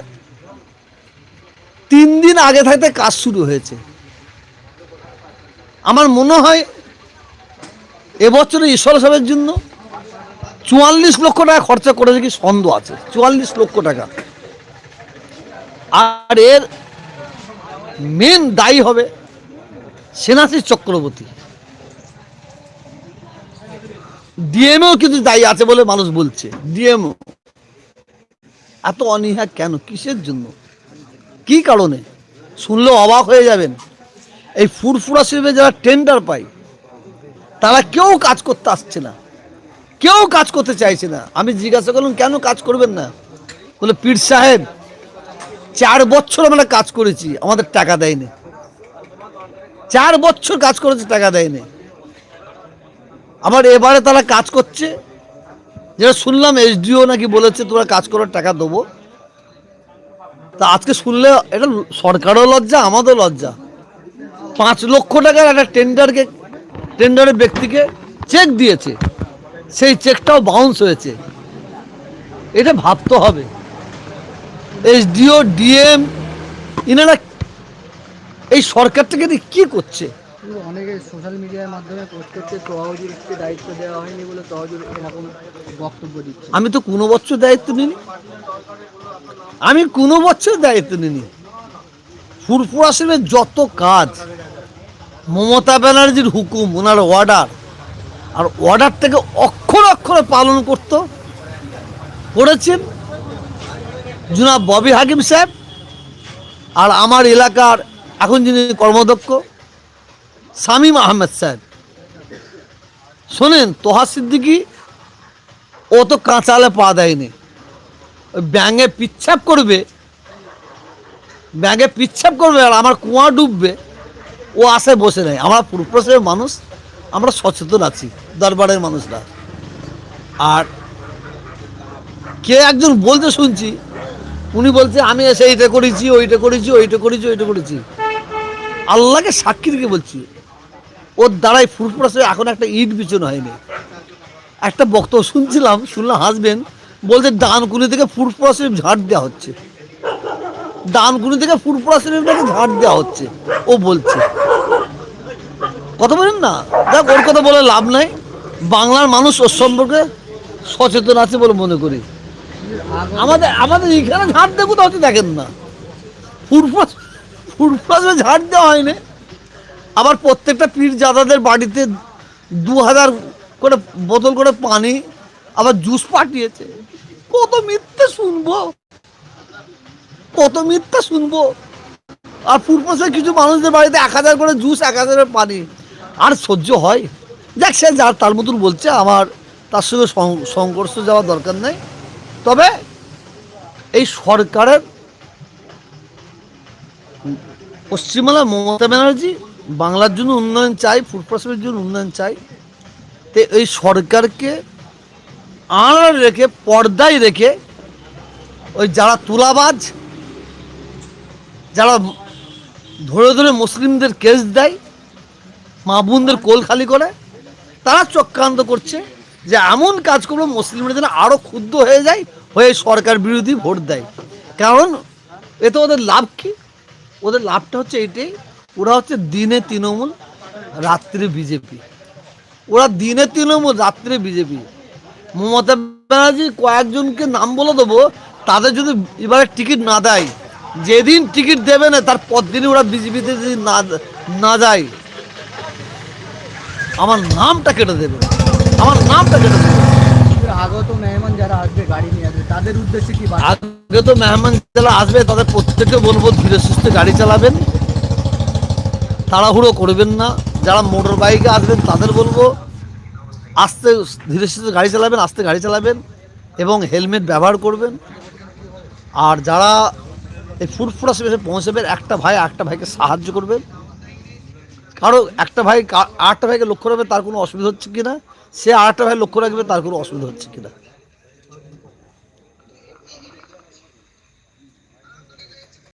3 দিন আগে থাকতে কাজ শুরু হয়েছে। আমার মনে হয় এবছরে ঈশ্বর সাহেবের জন্য 44 লক্ষ টাকা খরচা করেছে কি সন্দেহ আছে, 44 লক্ষ টাকা। আর এর মেন দায়ী হবে সেনাশী চক্রবর্তী, ডিএমও কিন্তু দায়ী আছে বলে মানুষ বলছে। ডিএমও এত অনীহা কেন, কিসের জন্য, কি কারণে? শুনলে অবাক হয়ে যাবেন। এই ফুরফুরা শরীফে যারা টেন্ডার পায় তারা কেউ কাজ করতে আসছে না, কেউ কাজ করতে চাইছে না। আমি জিজ্ঞাসা করলাম কেন কাজ করবেন না? বলে পীর সাহেব 4 বছর আমরা কাজ করেছি, আমাদের টাকা দেয়নি। 4 বছর কাজ করেছে, টাকা দেয়নি। আবার এবারে তারা কাজ করছে, যেটা শুনলাম এসডিও নাকি বলেছে তোমরা কাজ করার টাকা দেবো। তা আজকে শুনলে এটা সরকারও লজ্জা, আমাদের লজ্জা। 5 লক্ষ টাকার একটা টেন্ডারের ব্যক্তিকে চেক দিয়েছে, সেই চেকটাও বাউন্স হয়েছে। এটা ভাবতে হবে। এসডিও, ডিএম ইনারা এই সরকারটাকে দিয়ে কী করছে? অনেকে সোশ্যাল মিডিয়ার মাধ্যমে পোস্ট করছে তহজুরকে দায়িত্ব দেওয়া হয়নি বলে তহজুর এরকম বক্তব্য দিচ্ছে। আমি তো কোনো বছর দায়িত্ব নিইনি, আমি কোনো বছর দায়িত্ব নিইনি। ফুরফুরা শরীফের যত কাজ মমতা ব্যানার্জির হুকুম, ওনার অর্ডার, আর অর্ডার থেকে অক্ষরে অক্ষরে পালন করেছেন জনাব ববি হাকিম সাহেব। আর আমার এলাকার এখন যিনি কর্মদক্ষ শামীম আহমেদ সাহেব। শোনেন, তোহা সিদ্দিকি ও তো কাঁচালে পা দেয়নি, ওই ব্যাঙে পিচ্ছাপ করবে আর আমার কুয়া ডুববে, ও আশায় বসে নেই। আমরা ফুরফুরা মানুষ, আমরা সচেতন আছি, দরবারের মানুষরা। আর কে একজন বলতে শুনছি, উনি বলছে আমি এসে এইটা করেছি, ওইটা করেছি। আল্লাহকে সাক্ষী রেখে বলছি, ওর দ্বারাই ফুরফুরা শরীফ এখন একটা ইট বিছানো হয়নি। একটা বক্তব্য শুনলাম হাসবেন, বলছে ডানকুনি থেকে ফুরফুরা শরীফ ঝাড় দেওয়া হচ্ছে। ডানকুনি থেকে ফুরফুরা শরীফটাকে ঝাড় দেওয়া হচ্ছে, ও বলছে। কথা বলেন না, দেখ ওর কথা বলে লাভ নাই। বাংলার মানুষ ওর সম্পর্কে সচেতন আছে বলে মনে করি। আমাদের এখানে ঝাড় দেবো তো হচ্ছে দেখেন না, ফুরফুরা ঝাড় দেওয়া হয়নি। আবার প্রত্যেকটা পীরজাদাদের বাড়িতে 2000 করে বোতল করে পানি, আবার জুস পাঠিয়েছে। কত মিথ্যে শুনবো, কত মিথ্যে শুনবো। আর ফুরফুরা কিছু মানুষদের বাড়িতে 1000 করে জুস, 1000 পানি, আর সহ্য হয়? দেখ সে যার তার মতন বলছে, আমার তার সঙ্গে সংঘর্ষ যাওয়ার দরকার নেই। তবে এই সরকারের, পশ্চিমবাংলার মমতা ব্যানার্জি বাংলার জন্য উন্নয়ন চাই, ফুরফুরা জন্য উন্নয়ন চাই। তো এই সরকারকে আড়ালে রেখে, পর্দায় রেখে, ওই যারা তুলাবাজ, যারা ধরে ধরে মুসলিমদের কেস দেয়, মা বোনদের কোল খালি করে, তারা চক্রান্ত করছে যে এমন কাজ করবো মুসলিমরা যেন আরও ক্ষুব্ধ হয়ে যায়, হয়ে সরকার বিরোধী ভোট দেয়। কারণ এতে ওদের লাভ কি? ওদের লাভটা হচ্ছে এইটাই, ওরা হচ্ছে দিনে তৃণমূল, রাত্রে বিজেপি। ওরা দিনে তৃণমূল, রাত্রে বিজেপি। মমতা ব্যানার্জি কয়েকজনকে নাম বলে দেবো, তাদের যদি এবারে টিকিট না দেয়, যেদিন টিকিট দেবে না তার পর দিনই ওরা বিজেপিতে যদি না যায়, আমার নামটা কেটে দেবে, আমার নামটা কেটে দেবে। আগত মেহমান যারা আসবে গাড়ি নিয়ে আসবে, তাদের উদ্দেশ্যে কি আগে তো মেহমান যারা আসবে তাদের প্রত্যেককে বলবো ধীরে সুস্থে গাড়ি চালাবেন, তাড়াহুড়ো করবেন না। যারা মোটর বাইকে আসবেন তাদের বলবো আস্তে ধীরে সুস্থে গাড়ি চালাবেন, আস্তে গাড়ি চালাবেন এবং হেলমেট ব্যবহার করবেন। আর যারা এই ফুরফুরা শরীফে পৌঁছাবেন, একটা ভাইকে সাহায্য করবেন। কারো একটা ভাই আরেকটা ভাইকে লক্ষ্য রাখবে তার কোনো অসুবিধা হচ্ছে কিনা, সে আরেকটা ভাই লক্ষ্য রাখবে তার কোনো অসুবিধা হচ্ছে কিনা।